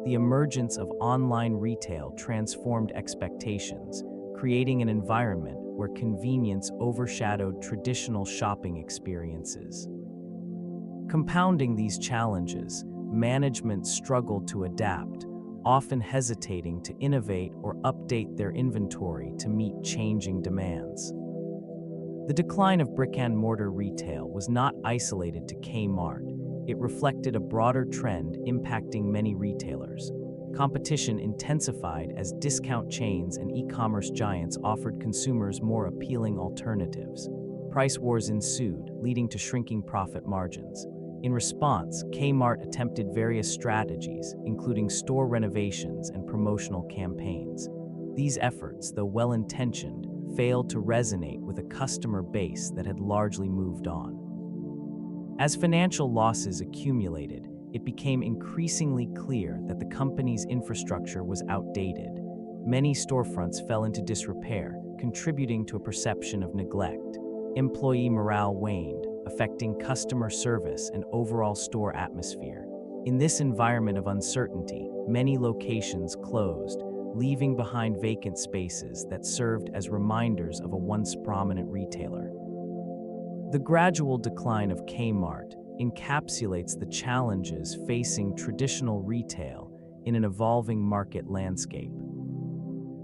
The emergence of online retail transformed expectations, creating an environment where convenience overshadowed traditional shopping experiences. Compounding these challenges, management struggled to adapt, often hesitating to innovate or update their inventory to meet changing demands. The decline of brick-and-mortar retail was not isolated to Kmart. It reflected a broader trend impacting many retailers. Competition intensified as discount chains and e-commerce giants offered consumers more appealing alternatives. Price wars ensued, leading to shrinking profit margins. In response, Kmart attempted various strategies, including store renovations and promotional campaigns. These efforts, though well-intentioned, failed to resonate with a customer base that had largely moved on. As financial losses accumulated, it became increasingly clear that the company's infrastructure was outdated. Many storefronts fell into disrepair, contributing to a perception of neglect. Employee morale waned, affecting customer service and overall store atmosphere. In this environment of uncertainty, many locations closed, leaving behind vacant spaces that served as reminders of a once prominent retailer. The gradual decline of Kmart encapsulates the challenges facing traditional retail in an evolving market landscape.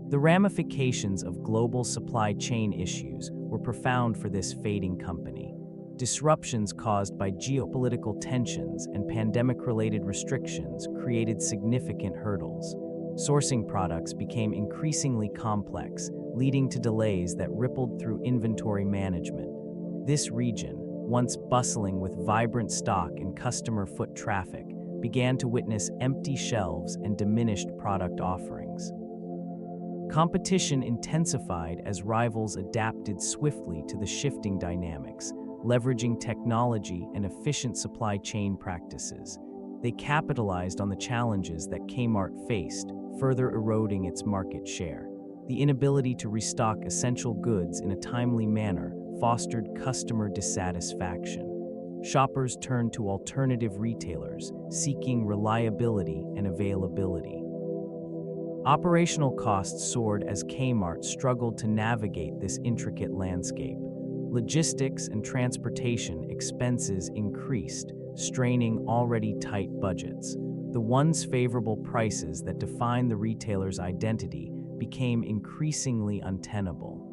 The ramifications of global supply chain issues were profound for this Fading Company. Disruptions caused by geopolitical tensions and pandemic-related restrictions created significant hurdles. Sourcing products became increasingly complex, leading to delays that rippled through inventory management. This region, once bustling with vibrant stock and customer foot traffic, began to witness empty shelves and diminished product offerings. Competition intensified as rivals adapted swiftly to the shifting dynamics, leveraging technology and efficient supply chain practices. They capitalized on the challenges that Kmart faced, further eroding its market share. The inability to restock essential goods in a timely manner fostered customer dissatisfaction. Shoppers turned to alternative retailers, seeking reliability and availability. Operational costs soared as Kmart struggled to navigate this intricate landscape. Logistics and transportation expenses increased, straining already tight budgets. The once favorable prices that defined the retailer's identity became increasingly untenable.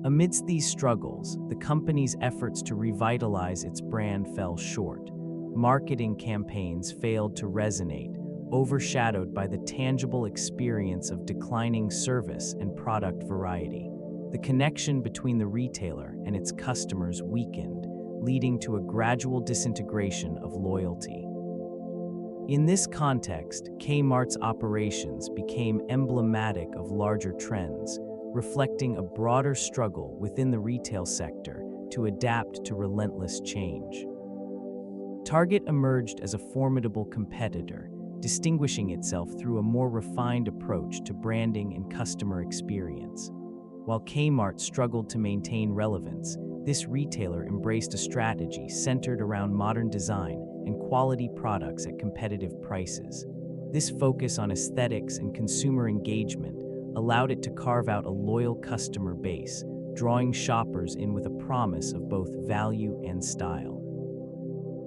Amidst these struggles, the company's efforts to revitalize its brand fell short. Marketing campaigns failed to resonate, overshadowed by the tangible experience of declining service and product variety. The connection between the retailer and its customers weakened, leading to a gradual disintegration of loyalty. In this context, Kmart's operations became emblematic of larger trends, reflecting a broader struggle within the retail sector to adapt to relentless change. Target emerged as a formidable competitor, distinguishing itself through a more refined approach to branding and customer experience. While Kmart struggled to maintain relevance, this retailer embraced a strategy centered around modern design and quality products at competitive prices. This focus on aesthetics and consumer engagement allowed it to carve out a loyal customer base, drawing shoppers in with a promise of both value and style.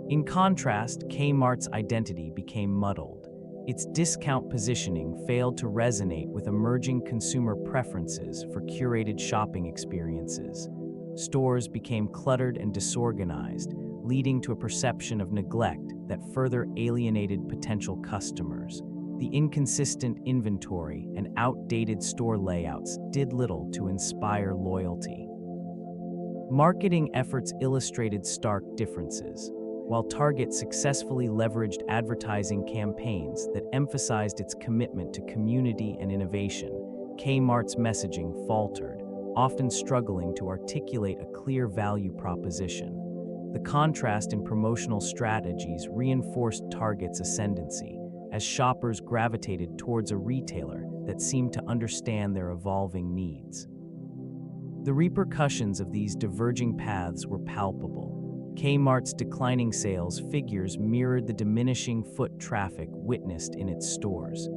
In contrast, Kmart's identity became muddled. Its discount positioning failed to resonate with emerging consumer preferences for curated shopping experiences. Stores became cluttered and disorganized, leading to a perception of neglect that further alienated potential customers. The inconsistent inventory and outdated store layouts did little to inspire loyalty. Marketing efforts illustrated stark differences. While Target successfully leveraged advertising campaigns that emphasized its commitment to community and innovation, Kmart's messaging faltered, often struggling to articulate a clear value proposition. The contrast in promotional strategies reinforced Target's ascendancy, as shoppers gravitated towards a retailer that seemed to understand their evolving needs. The repercussions of these diverging paths were palpable. Kmart's declining sales figures mirrored the diminishing foot traffic witnessed in its stores.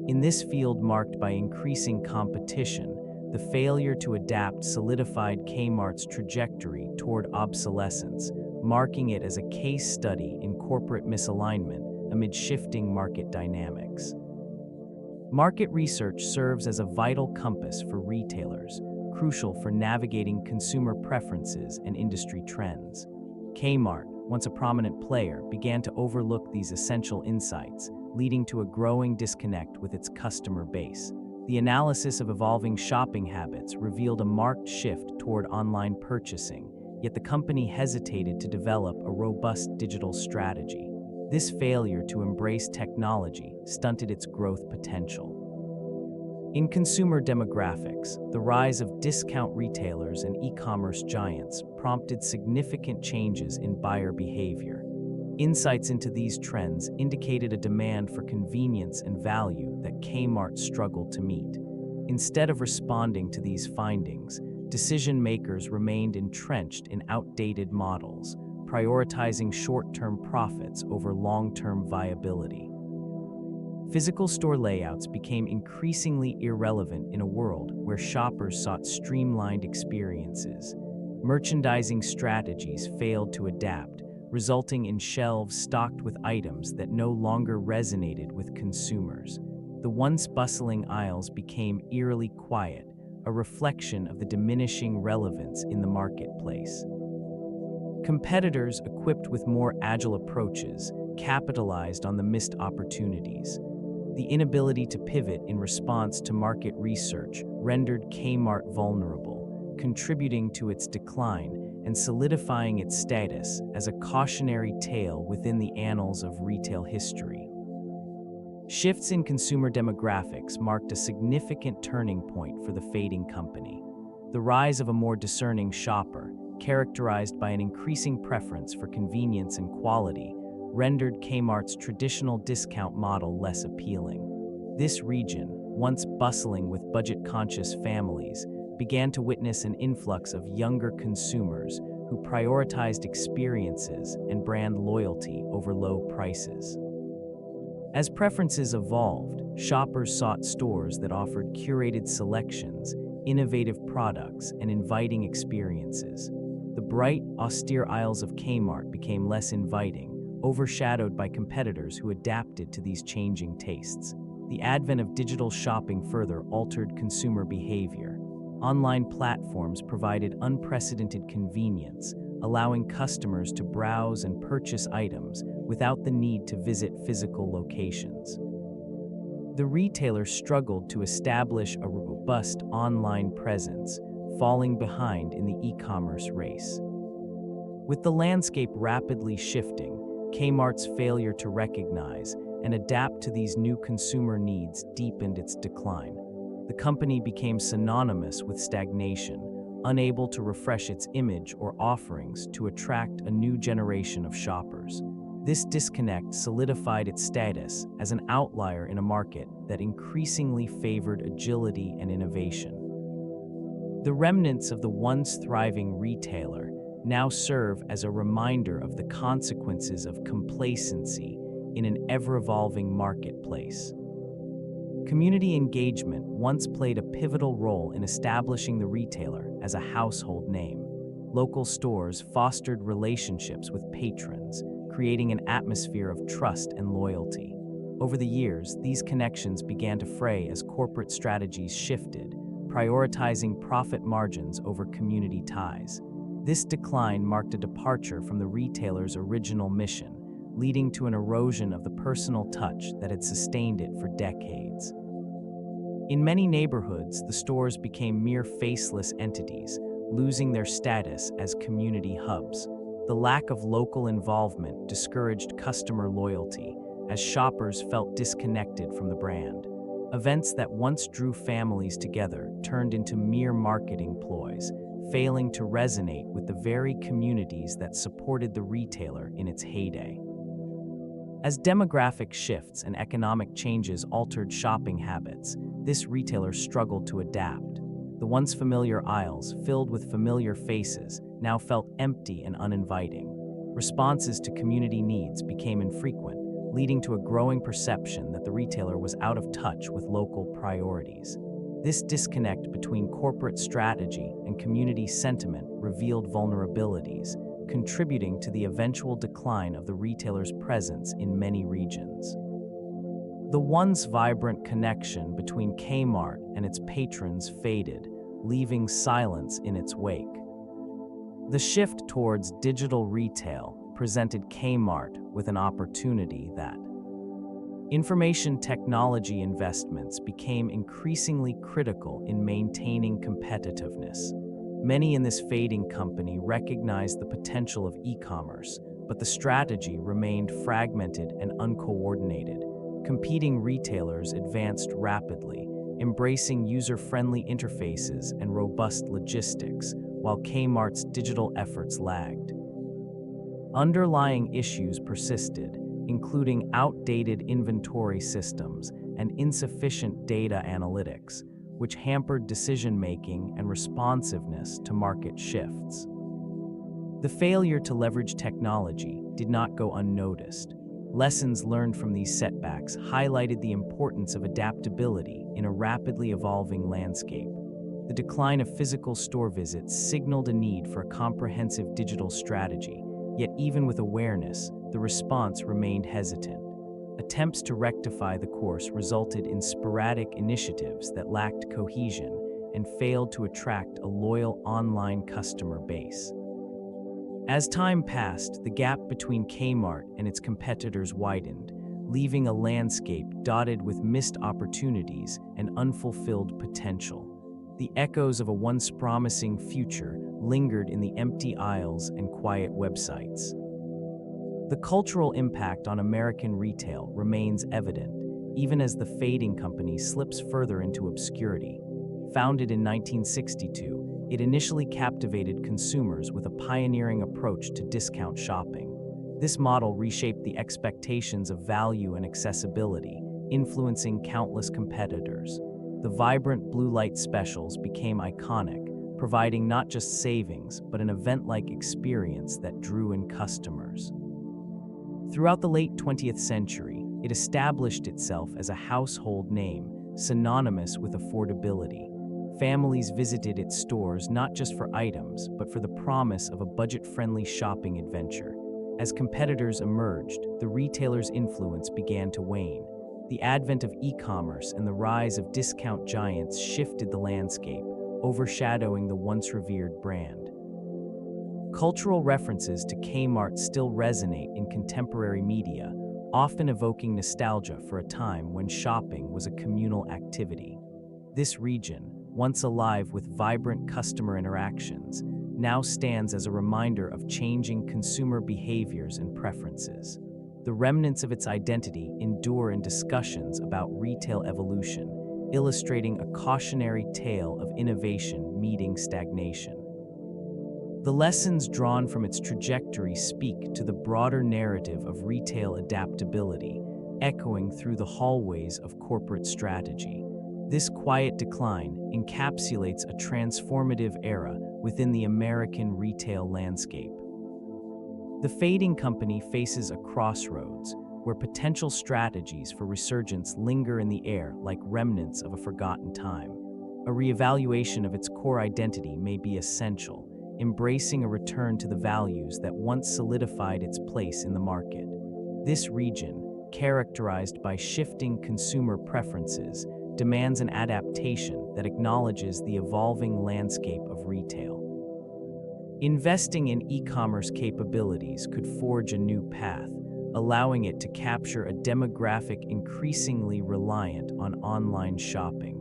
In this field marked by increasing competition, the failure to adapt solidified Kmart's trajectory toward obsolescence, marking it as a case study in corporate misalignment amid shifting market dynamics. Market research serves as a vital compass for retailers, crucial for navigating consumer preferences and industry trends. Kmart, once a prominent player, began to overlook these essential insights, leading to a growing disconnect with its customer base. The analysis of evolving shopping habits revealed a marked shift toward online purchasing, yet the company hesitated to develop a robust digital strategy. This failure to embrace technology stunted its growth potential. In consumer demographics, the rise of discount retailers and e-commerce giants prompted significant changes in buyer behavior. Insights into these trends indicated a demand for convenience and value that Kmart struggled to meet. Instead of responding to these findings, decision-makers remained entrenched in outdated models, prioritizing short-term profits over long-term viability. Physical store layouts became increasingly irrelevant in a world where shoppers sought streamlined experiences. Merchandising strategies failed to adapt, resulting in shelves stocked with items that no longer resonated with consumers. The once bustling aisles became eerily quiet, a reflection of the diminishing relevance in the marketplace. Competitors equipped with more agile approaches capitalized on the missed opportunities. The inability to pivot in response to market research rendered Kmart vulnerable, contributing to its decline and solidifying its status as a cautionary tale within the annals of retail history. Shifts in consumer demographics marked a significant turning point for the fading company. The rise of a more discerning shopper, characterized by an increasing preference for convenience and quality, rendered Kmart's traditional discount model less appealing. This region, once bustling with budget-conscious families, began to witness an influx of younger consumers who prioritized experiences and brand loyalty over low prices. As preferences evolved, shoppers sought stores that offered curated selections, innovative products, and inviting experiences. The bright, austere aisles of Kmart became less inviting, overshadowed by competitors who adapted to these changing tastes. The advent of digital shopping further altered consumer behavior. Online platforms provided unprecedented convenience, allowing customers to browse and purchase items without the need to visit physical locations. The retailer struggled to establish a robust online presence, falling behind in the e-commerce race. With the landscape rapidly shifting, Kmart's failure to recognize and adapt to these new consumer needs deepened its decline. The company became synonymous with stagnation, unable to refresh its image or offerings to attract a new generation of shoppers. This disconnect solidified its status as an outlier in a market that increasingly favored agility and innovation. The remnants of the once thriving retailer now serve as a reminder of the consequences of complacency in an ever-evolving marketplace. Community engagement once played a pivotal role in establishing the retailer as a household name. Local stores fostered relationships with patrons, creating an atmosphere of trust and loyalty. Over the years, these connections began to fray as corporate strategies shifted, prioritizing profit margins over community ties. This decline marked a departure from the retailer's original mission, leading to an erosion of the personal touch that had sustained it for decades. In many neighborhoods, the stores became mere faceless entities, losing their status as community hubs. The lack of local involvement discouraged customer loyalty, as shoppers felt disconnected from the brand. Events that once drew families together turned into mere marketing ploys, failing to resonate with the very communities that supported the retailer in its heyday. As demographic shifts and economic changes altered shopping habits, this retailer struggled to adapt. The once familiar aisles, filled with familiar faces, now felt empty and uninviting. Responses to community needs became infrequent, leading to a growing perception that the retailer was out of touch with local priorities. This disconnect between corporate strategy and community sentiment revealed vulnerabilities, contributing to the eventual decline of the retailer's presence in many regions. The once vibrant connection between Kmart and its patrons faded, leaving silence in its wake. The shift towards digital retail presented Kmart with an opportunity that information technology investments became increasingly critical in maintaining competitiveness. Many in this fading company recognized the potential of e-commerce, but the strategy remained fragmented and uncoordinated. Competing retailers advanced rapidly, embracing user-friendly interfaces and robust logistics, while Kmart's digital efforts lagged. Underlying issues persisted, including outdated inventory systems and insufficient data analytics, which hampered decision-making and responsiveness to market shifts. The failure to leverage technology did not go unnoticed. Lessons learned from these setbacks highlighted the importance of adaptability in a rapidly evolving landscape. The decline of physical store visits signaled a need for a comprehensive digital strategy, yet even with awareness, the response remained hesitant. Attempts to rectify the course resulted in sporadic initiatives that lacked cohesion and failed to attract a loyal online customer base. As time passed, the gap between Kmart and its competitors widened, leaving a landscape dotted with missed opportunities and unfulfilled potential. The echoes of a once promising future lingered in the empty aisles and quiet websites. The cultural impact on American retail remains evident, even as the fading company slips further into obscurity. Founded in 1962, it initially captivated consumers with a pioneering approach to discount shopping. This model reshaped the expectations of value and accessibility, influencing countless competitors. The vibrant blue light specials became iconic, providing not just savings, but an event-like experience that drew in customers. Throughout the late 20th century, it established itself as a household name, synonymous with affordability. Families visited its stores not just for items, but for the promise of a budget-friendly shopping adventure. As competitors emerged, the retailer's influence began to wane. The advent of e-commerce and the rise of discount giants shifted the landscape, overshadowing the once revered brand. Cultural references to Kmart still resonate in contemporary media, often evoking nostalgia for a time when shopping was a communal activity. This region, once alive with vibrant customer interactions, now stands as a reminder of changing consumer behaviors and preferences. The remnants of its identity endure in discussions about retail evolution, illustrating a cautionary tale of innovation meeting stagnation. The lessons drawn from its trajectory speak to the broader narrative of retail adaptability, echoing through the hallways of corporate strategy. This quiet decline encapsulates a transformative era within the American retail landscape. The fading company faces a crossroads where potential strategies for resurgence linger in the air like remnants of a forgotten time. A reevaluation of its core identity may be essential, embracing a return to the values that once solidified its place in the market. This region, characterized by shifting consumer preferences, demands an adaptation that acknowledges the evolving landscape of retail. Investing in e-commerce capabilities could forge a new path, allowing it to capture a demographic increasingly reliant on online shopping.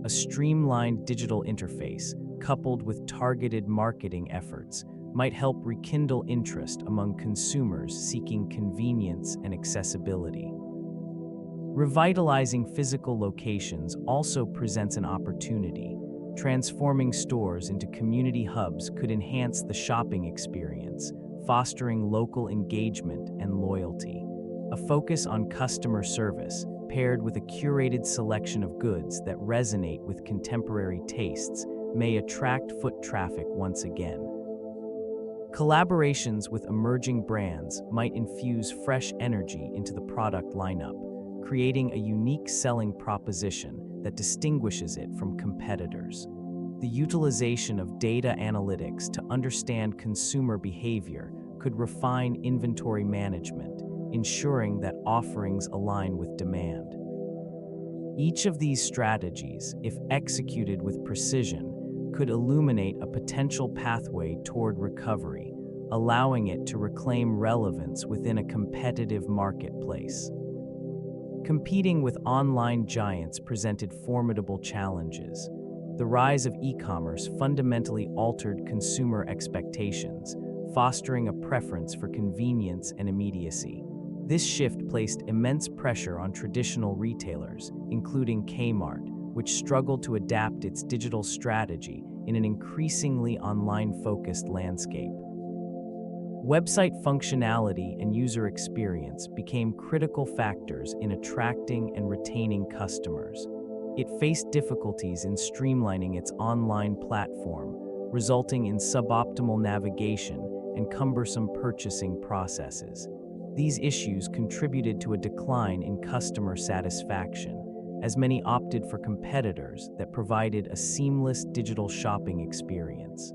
A streamlined digital interface, coupled with targeted marketing efforts, might help rekindle interest among consumers seeking convenience and accessibility. Revitalizing physical locations also presents an opportunity. Transforming stores into community hubs could enhance the shopping experience, fostering local engagement and loyalty. A focus on customer service, paired with a curated selection of goods that resonate with contemporary tastes, may attract foot traffic once again. Collaborations with emerging brands might infuse fresh energy into the product lineup, creating a unique selling proposition that distinguishes it from competitors. The utilization of data analytics to understand consumer behavior could refine inventory management, ensuring that offerings align with demand. Each of these strategies, if executed with precision, could illuminate a potential pathway toward recovery, allowing it to reclaim relevance within a competitive marketplace. Competing with online giants presented formidable challenges. The rise of e-commerce fundamentally altered consumer expectations, fostering a preference for convenience and immediacy. This shift placed immense pressure on traditional retailers, including Kmart, which struggled to adapt its digital strategy in an increasingly online-focused landscape. Website functionality and user experience became critical factors in attracting and retaining customers. It faced difficulties in streamlining its online platform, resulting in suboptimal navigation and cumbersome purchasing processes. These issues contributed to a decline in customer satisfaction, as many opted for competitors that provided a seamless digital shopping experience.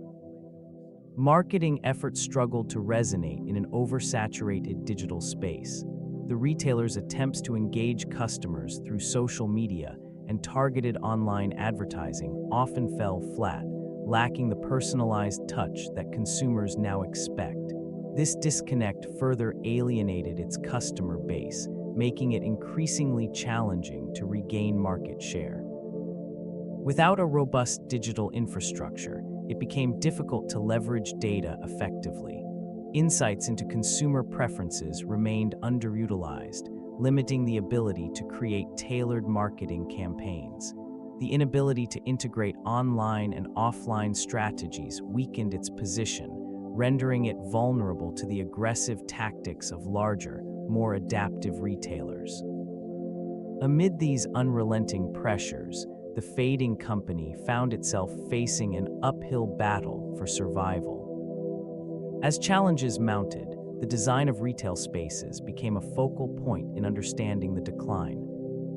Marketing efforts struggled to resonate in an oversaturated digital space. The retailer's attempts to engage customers through social media and targeted online advertising often fell flat, lacking the personalized touch that consumers now expect. This disconnect further alienated its customer base, making it increasingly challenging to regain market share. Without a robust digital infrastructure, it became difficult to leverage data effectively. Insights into consumer preferences remained underutilized, limiting the ability to create tailored marketing campaigns. The inability to integrate online and offline strategies weakened its position, rendering it vulnerable to the aggressive tactics of larger, more adaptive retailers. Amid these unrelenting pressures, the fading company found itself facing an uphill battle for survival. As challenges mounted, the design of retail spaces became a focal point in understanding the decline.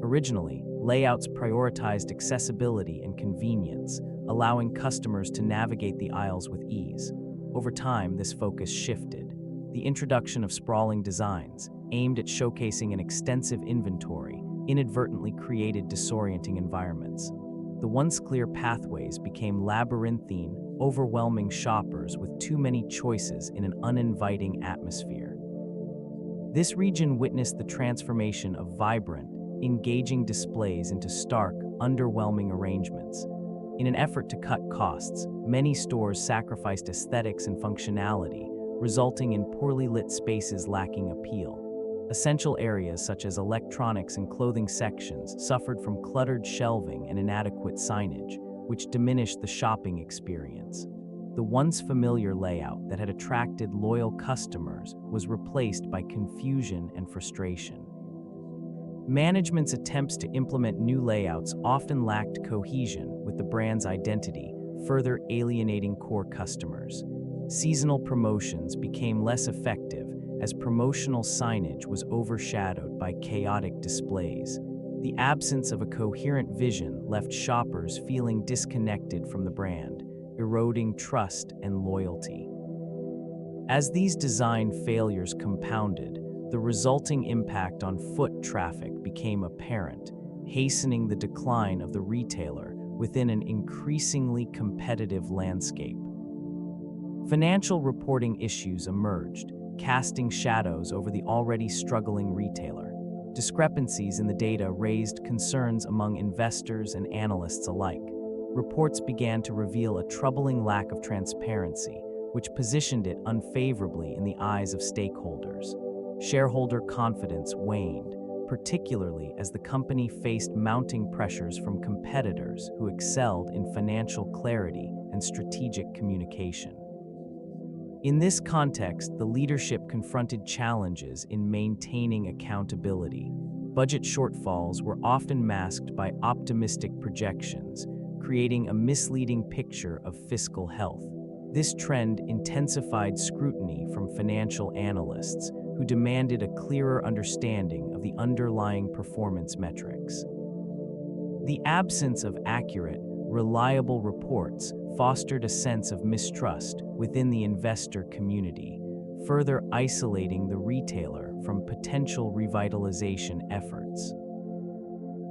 Originally, layouts prioritized accessibility and convenience, allowing customers to navigate the aisles with ease. Over time, this focus shifted. The introduction of sprawling designs, aimed at showcasing an extensive inventory, inadvertently created disorienting environments. The once clear pathways became labyrinthine, overwhelming shoppers with too many choices in an uninviting atmosphere. This region witnessed the transformation of vibrant, engaging displays into stark, underwhelming arrangements. In an effort to cut costs, many stores sacrificed aesthetics and functionality, resulting in poorly lit spaces lacking appeal. Essential areas such as electronics and clothing sections suffered from cluttered shelving and inadequate signage, which diminished the shopping experience. The once familiar layout that had attracted loyal customers was replaced by confusion and frustration. Management's attempts to implement new layouts often lacked cohesion with the brand's identity, further alienating core customers. Seasonal promotions became less effective as promotional signage was overshadowed by chaotic displays. The absence of a coherent vision left shoppers feeling disconnected from the brand, eroding trust and loyalty. As these design failures compounded, the resulting impact on foot traffic became apparent, hastening the decline of the retailer within an increasingly competitive landscape. Financial reporting issues emerged, casting shadows over the already struggling retailer. Discrepancies in the data raised concerns among investors and analysts alike. Reports began to reveal a troubling lack of transparency, which positioned it unfavorably in the eyes of stakeholders. Shareholder confidence waned, particularly as the company faced mounting pressures from competitors who excelled in financial clarity and strategic communication. In this context, the leadership confronted challenges in maintaining accountability. Budget shortfalls were often masked by optimistic projections, creating a misleading picture of fiscal health. This trend intensified scrutiny from financial analysts, who demanded a clearer understanding of the underlying performance metrics. The absence of accurate, reliable reports fostered a sense of mistrust within the investor community, further isolating the retailer from potential revitalization efforts.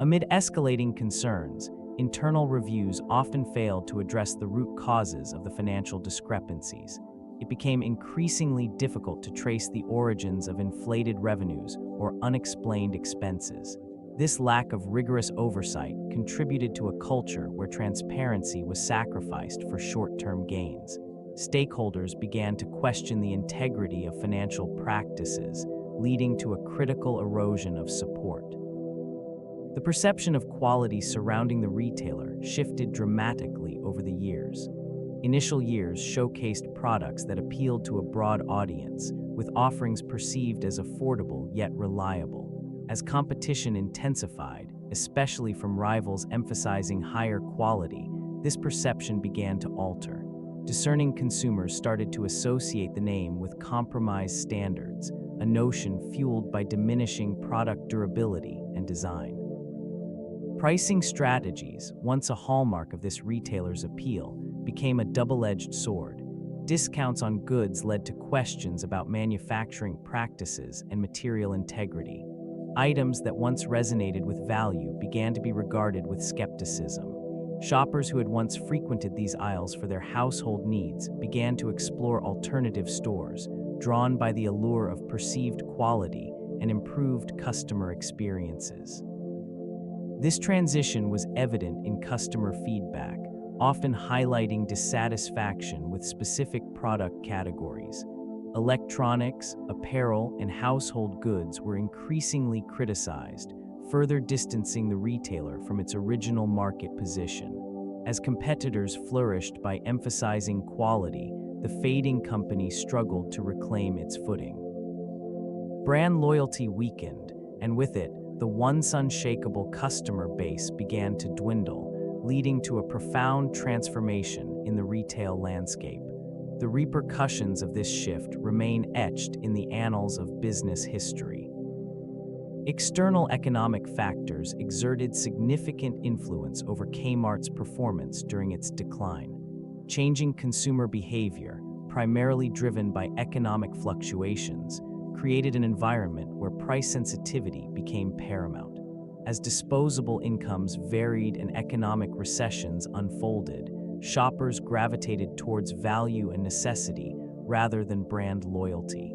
Amid escalating concerns, internal reviews often failed to address the root causes of the financial discrepancies. It became increasingly difficult to trace the origins of inflated revenues or unexplained expenses. This lack of rigorous oversight contributed to a culture where transparency was sacrificed for short-term gains. Stakeholders began to question the integrity of financial practices, leading to a critical erosion of support. The perception of quality surrounding the retailer shifted dramatically over the years. Initial years showcased products that appealed to a broad audience, with offerings perceived as affordable yet reliable. As competition intensified, especially from rivals emphasizing higher quality, this perception began to alter. Discerning consumers started to associate the name with compromised standards, a notion fueled by diminishing product durability and design. Pricing strategies, once a hallmark of this retailer's appeal, became a double-edged sword. Discounts on goods led to questions about manufacturing practices and material integrity. Items that once resonated with value began to be regarded with skepticism. Shoppers who had once frequented these aisles for their household needs began to explore alternative stores, drawn by the allure of perceived quality and improved customer experiences. This transition was evident in customer feedback, often highlighting dissatisfaction with specific product categories. Electronics, apparel, and household goods were increasingly criticized, further distancing the retailer from its original market position. As competitors flourished by emphasizing quality, the fading company struggled to reclaim its footing. Brand loyalty weakened, and with it, the once unshakable customer base began to dwindle, leading to a profound transformation in the retail landscape. The repercussions of this shift remain etched in the annals of business history. External economic factors exerted significant influence over Kmart's performance during its decline. Changing consumer behavior, primarily driven by economic fluctuations, created an environment where price sensitivity became paramount. As disposable incomes varied and economic recessions unfolded, shoppers gravitated towards value and necessity rather than brand loyalty.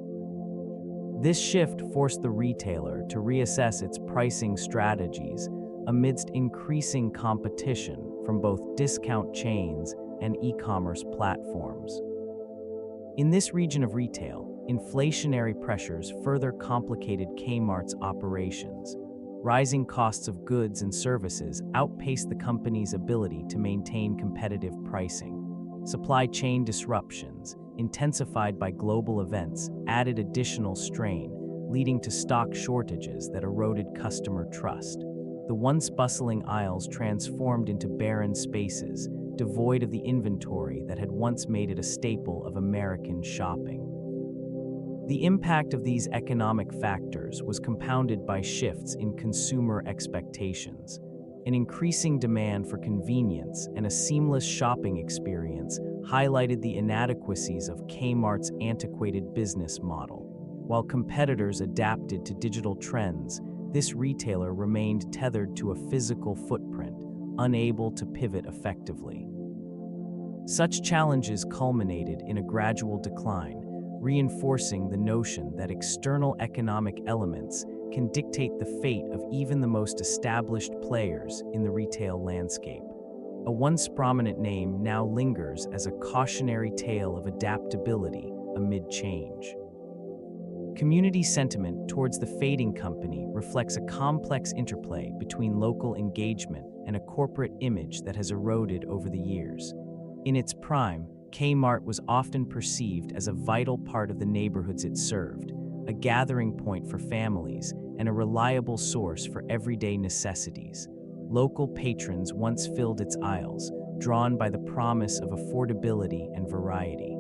This shift forced the retailer to reassess its pricing strategies amidst increasing competition from both discount chains and e-commerce platforms. In this region of retail, inflationary pressures further complicated Kmart's operations. Rising costs of goods and services outpaced the company's ability to maintain competitive pricing. Supply chain disruptions, intensified by global events, added additional strain, leading to stock shortages that eroded customer trust. The once bustling aisles transformed into barren spaces, devoid of the inventory that had once made it a staple of American shopping. The impact of these economic factors was compounded by shifts in consumer expectations. An increasing demand for convenience and a seamless shopping experience highlighted the inadequacies of Kmart's antiquated business model. While competitors adapted to digital trends, this retailer remained tethered to a physical footprint, unable to pivot effectively. Such challenges culminated in a gradual decline, reinforcing the notion that external economic elements can dictate the fate of even the most established players in the retail landscape. A once prominent name now lingers as a cautionary tale of adaptability amid change. Community sentiment towards the fading company reflects a complex interplay between local engagement and a corporate image that has eroded over the years. In its prime, Kmart was often perceived as a vital part of the neighborhoods it served, a gathering point for families and a reliable source for everyday necessities. Local patrons once filled its aisles, drawn by the promise of affordability and variety.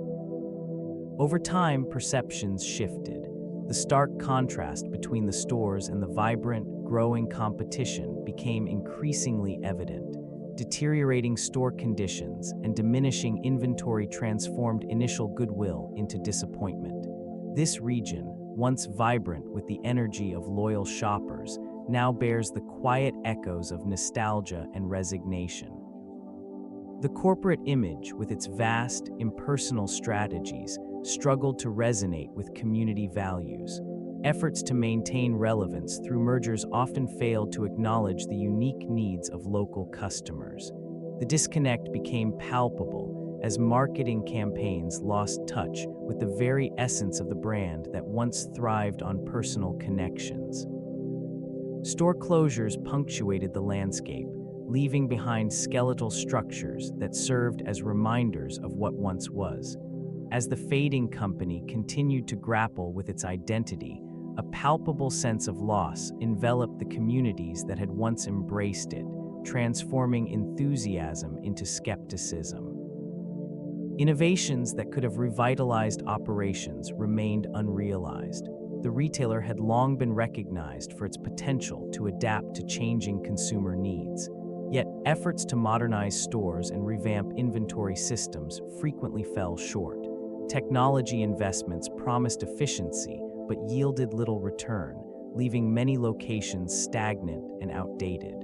Over time, perceptions shifted. The stark contrast between the stores and the vibrant, growing competition became increasingly evident. Deteriorating store conditions and diminishing inventory transformed initial goodwill into disappointment. This region, once vibrant with the energy of loyal shoppers, now bears the quiet echoes of nostalgia and resignation. The corporate image, with its vast, impersonal strategies, struggled to resonate with community values. Efforts to maintain relevance through mergers often failed to acknowledge the unique needs of local customers. The disconnect became palpable as marketing campaigns lost touch with the very essence of the brand that once thrived on personal connections. Store closures punctuated the landscape, leaving behind skeletal structures that served as reminders of what once was. As the fading company continued to grapple with its identity, a palpable sense of loss enveloped the communities that had once embraced it, transforming enthusiasm into skepticism. Innovations that could have revitalized operations remained unrealized. The retailer had long been recognized for its potential to adapt to changing consumer needs. Yet, efforts to modernize stores and revamp inventory systems frequently fell short. Technology investments promised efficiency, but yielded little return, leaving many locations stagnant and outdated.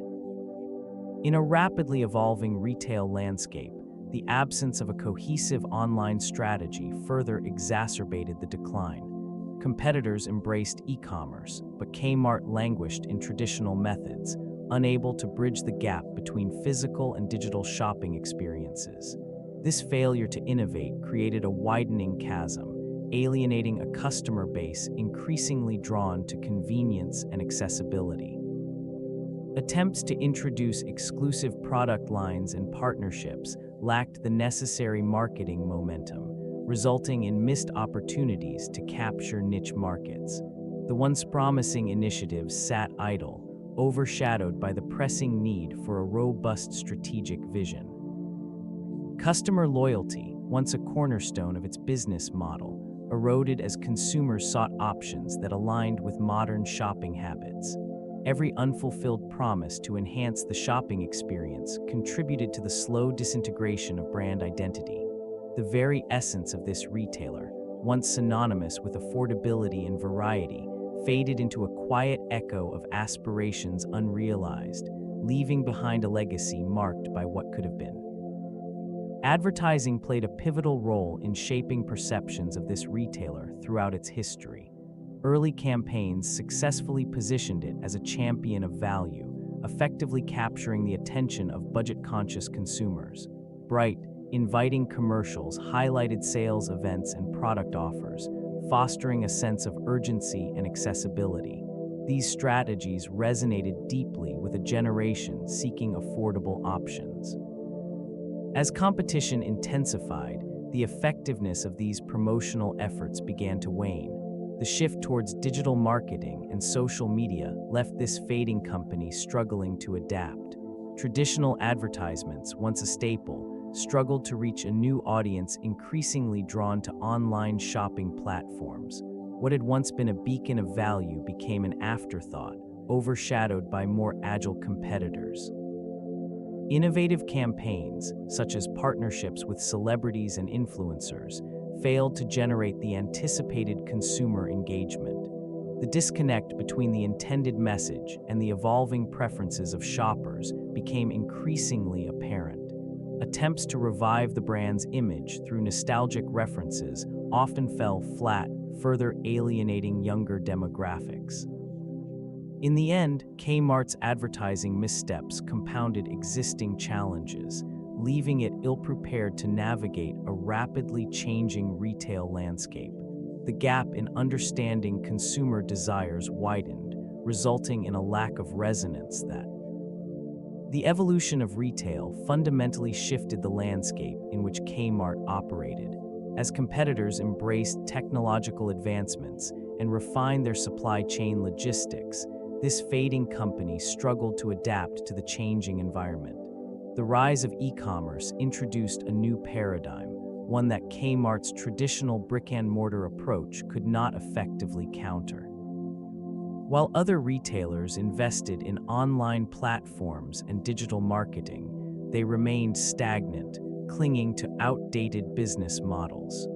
In a rapidly evolving retail landscape, the absence of a cohesive online strategy further exacerbated the decline. Competitors embraced e-commerce, but Kmart languished in traditional methods, unable to bridge the gap between physical and digital shopping experiences. This failure to innovate created a widening chasm, alienating a customer base increasingly drawn to convenience and accessibility. Attempts to introduce exclusive product lines and partnerships lacked the necessary marketing momentum, resulting in missed opportunities to capture niche markets. The once promising initiatives sat idle, overshadowed by the pressing need for a robust strategic vision. Customer loyalty, once a cornerstone of its business model, eroded as consumers sought options that aligned with modern shopping habits. Every unfulfilled promise to enhance the shopping experience contributed to the slow disintegration of brand identity. The very essence of this retailer, once synonymous with affordability and variety, faded into a quiet echo of aspirations unrealized, leaving behind a legacy marked by what could have been. Advertising played a pivotal role in shaping perceptions of this retailer throughout its history. Early campaigns successfully positioned it as a champion of value, effectively capturing the attention of budget-conscious consumers. Bright, inviting commercials highlighted sales events and product offers, fostering a sense of urgency and accessibility. These strategies resonated deeply with a generation seeking affordable options. As competition intensified, the effectiveness of these promotional efforts began to wane. The shift towards digital marketing and social media left this fading company struggling to adapt. Traditional advertisements, once a staple, struggled to reach a new audience increasingly drawn to online shopping platforms. What had once been a beacon of value became an afterthought, overshadowed by more agile competitors. Innovative campaigns, such as partnerships with celebrities and influencers, failed to generate the anticipated consumer engagement. The disconnect between the intended message and the evolving preferences of shoppers became increasingly apparent. Attempts to revive the brand's image through nostalgic references often fell flat, further alienating younger demographics. In the end, Kmart's advertising missteps compounded existing challenges, leaving it ill-prepared to navigate a rapidly changing retail landscape. The gap in understanding consumer desires widened, resulting in a lack of resonance that. The evolution of retail fundamentally shifted the landscape in which Kmart operated. As competitors embraced technological advancements and refined their supply chain logistics, this fading company struggled to adapt to the changing environment. The rise of e-commerce introduced a new paradigm, one that Kmart's traditional brick-and-mortar approach could not effectively counter. While other retailers invested in online platforms and digital marketing, they remained stagnant, clinging to outdated business models.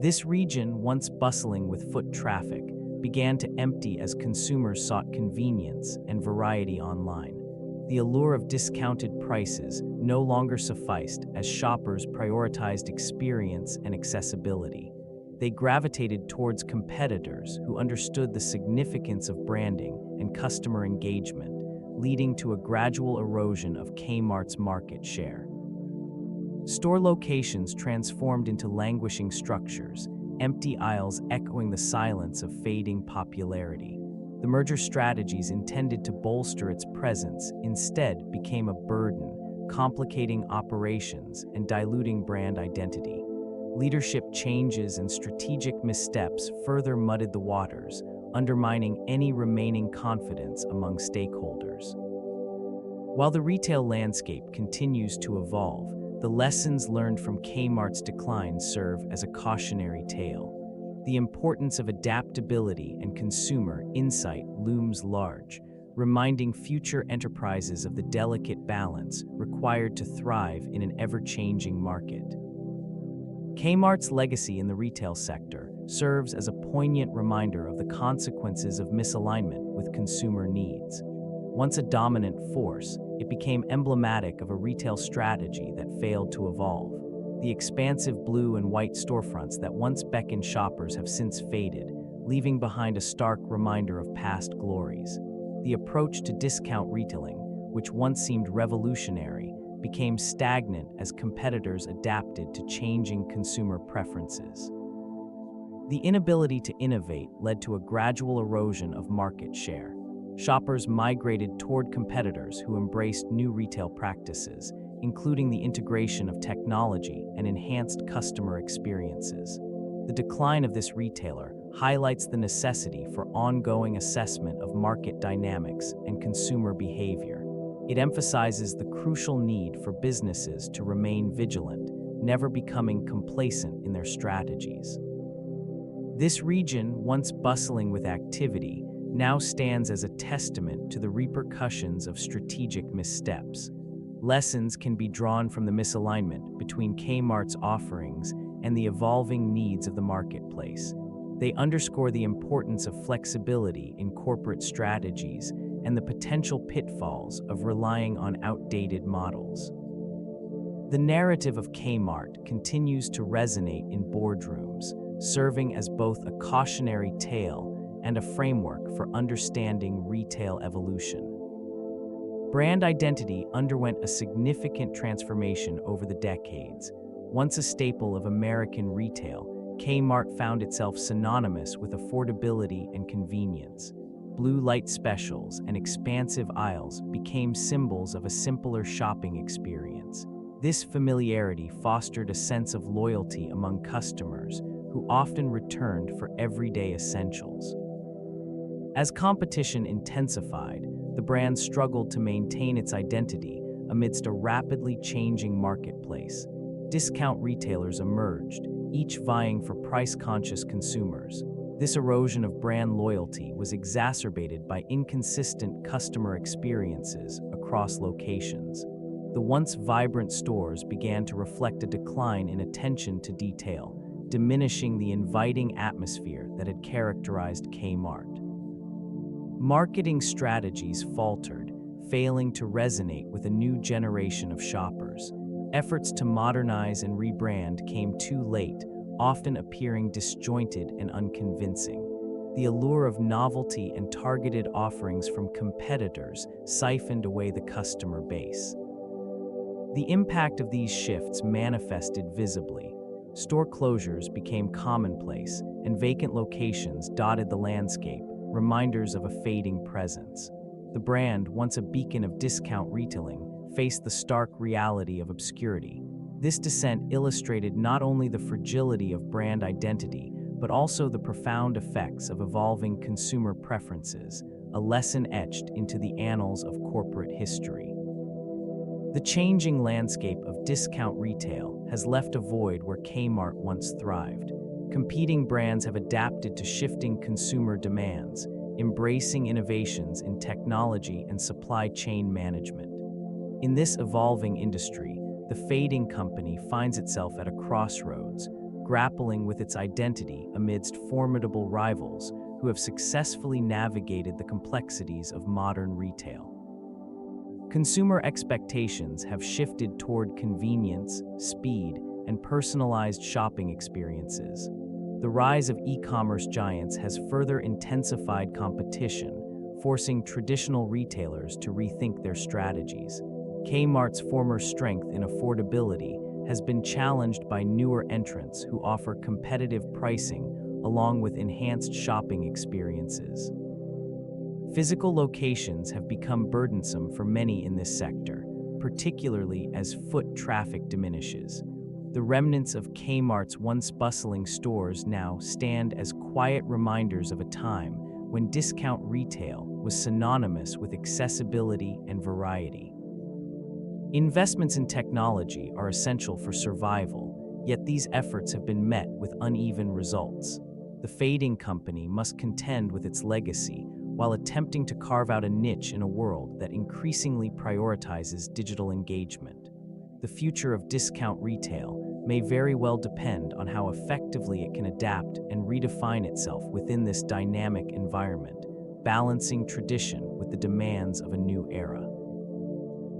This region, once bustling with foot traffic, began to empty as consumers sought convenience and variety online. The allure of discounted prices no longer sufficed as shoppers prioritized experience and accessibility. They gravitated towards competitors who understood the significance of branding and customer engagement, leading to a gradual erosion of Kmart's market share. Store locations transformed into languishing structures, empty aisles echoing the silence of fading popularity. The merger strategies intended to bolster its presence instead became a burden, complicating operations and diluting brand identity. Leadership changes and strategic missteps further muddied the waters, undermining any remaining confidence among stakeholders. While the retail landscape continues to evolve, the lessons learned from Kmart's decline serve as a cautionary tale. The importance of adaptability and consumer insight looms large, reminding future enterprises of the delicate balance required to thrive in an ever-changing market. Kmart's legacy in the retail sector serves as a poignant reminder of the consequences of misalignment with consumer needs. Once a dominant force, it became emblematic of a retail strategy that failed to evolve. The expansive blue and white storefronts that once beckoned shoppers have since faded, leaving behind a stark reminder of past glories. The approach to discount retailing, which once seemed revolutionary, became stagnant as competitors adapted to changing consumer preferences. The inability to innovate led to a gradual erosion of market share. Shoppers migrated toward competitors who embraced new retail practices, including the integration of technology and enhanced customer experiences. The decline of this retailer highlights the necessity for ongoing assessment of market dynamics and consumer behavior. It emphasizes the crucial need for businesses to remain vigilant, never becoming complacent in their strategies. This region, once bustling with activity, now stands as a testament to the repercussions of strategic missteps. Lessons can be drawn from the misalignment between Kmart's offerings and the evolving needs of the marketplace. They underscore the importance of flexibility in corporate strategies and the potential pitfalls of relying on outdated models. The narrative of Kmart continues to resonate in boardrooms, serving as both a cautionary tale and a framework for understanding retail evolution. Brand identity underwent a significant transformation over the decades. Once a staple of American retail, Kmart found itself synonymous with affordability and convenience. Blue light specials and expansive aisles became symbols of a simpler shopping experience. This familiarity fostered a sense of loyalty among customers who often returned for everyday essentials. As competition intensified, the brand struggled to maintain its identity amidst a rapidly changing marketplace. Discount retailers emerged, each vying for price-conscious consumers. This erosion of brand loyalty was exacerbated by inconsistent customer experiences across locations. The once vibrant stores began to reflect a decline in attention to detail, diminishing the inviting atmosphere that had characterized Kmart. Marketing strategies faltered, failing to resonate with a new generation of shoppers. Efforts to modernize and rebrand came too late, often appearing disjointed and unconvincing. The allure of novelty and targeted offerings from competitors siphoned away the customer base. The impact of these shifts manifested visibly. Store closures became commonplace, and vacant locations dotted the landscape, reminders of a fading presence. The brand, once a beacon of discount retailing, faced the stark reality of obscurity. This descent illustrated not only the fragility of brand identity, but also the profound effects of evolving consumer preferences, a lesson etched into the annals of corporate history. The changing landscape of discount retail has left a void where Kmart once thrived. Competing brands have adapted to shifting consumer demands, embracing innovations in technology and supply chain management. In this evolving industry, the fading company finds itself at a crossroads, grappling with its identity amidst formidable rivals who have successfully navigated the complexities of modern retail. Consumer expectations have shifted toward convenience, speed, and personalized shopping experiences. The rise of e-commerce giants has further intensified competition, forcing traditional retailers to rethink their strategies. Kmart's former strength in affordability has been challenged by newer entrants who offer competitive pricing along with enhanced shopping experiences. Physical locations have become burdensome for many in this sector, particularly as foot traffic diminishes. The remnants of Kmart's once bustling stores now stand as quiet reminders of a time when discount retail was synonymous with accessibility and variety. Investments in technology are essential for survival, yet these efforts have been met with uneven results. The fading company must contend with its legacy while attempting to carve out a niche in a world that increasingly prioritizes digital engagement. The future of discount retail may very well depend on how effectively it can adapt and redefine itself within this dynamic environment, balancing tradition with the demands of a new era.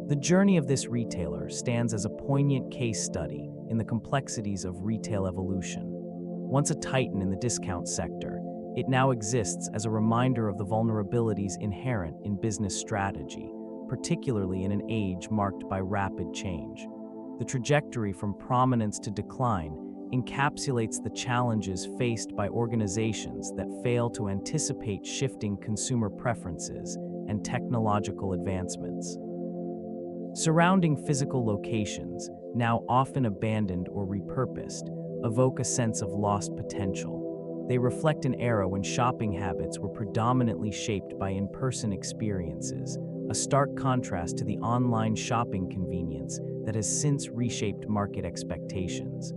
The journey of this retailer stands as a poignant case study in the complexities of retail evolution. Once a titan in the discount sector, it now exists as a reminder of the vulnerabilities inherent in business strategy, particularly in an age marked by rapid change. The trajectory from prominence to decline encapsulates the challenges faced by organizations that fail to anticipate shifting consumer preferences and technological advancements. Surrounding physical locations, now often abandoned or repurposed, evoke a sense of lost potential. They reflect an era when shopping habits were predominantly shaped by in-person experiences, a stark contrast to the online shopping convenience that has since reshaped market expectations.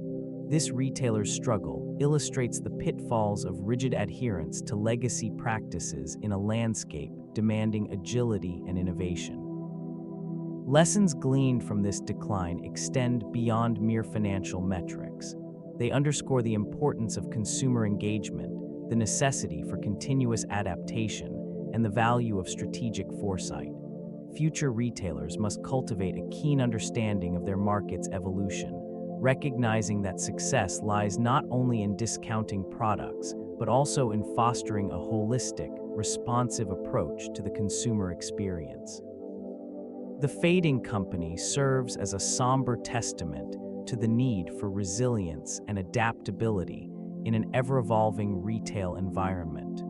This retailer's struggle illustrates the pitfalls of rigid adherence to legacy practices in a landscape demanding agility and innovation. Lessons gleaned from this decline extend beyond mere financial metrics. They underscore the importance of consumer engagement, the necessity for continuous adaptation, and the value of strategic foresight. Future retailers must cultivate a keen understanding of their market's evolution, recognizing that success lies not only in discounting products, but also in fostering a holistic, responsive approach to the consumer experience. The Fading Company serves as a somber testament to the need for resilience and adaptability in an ever-evolving retail environment.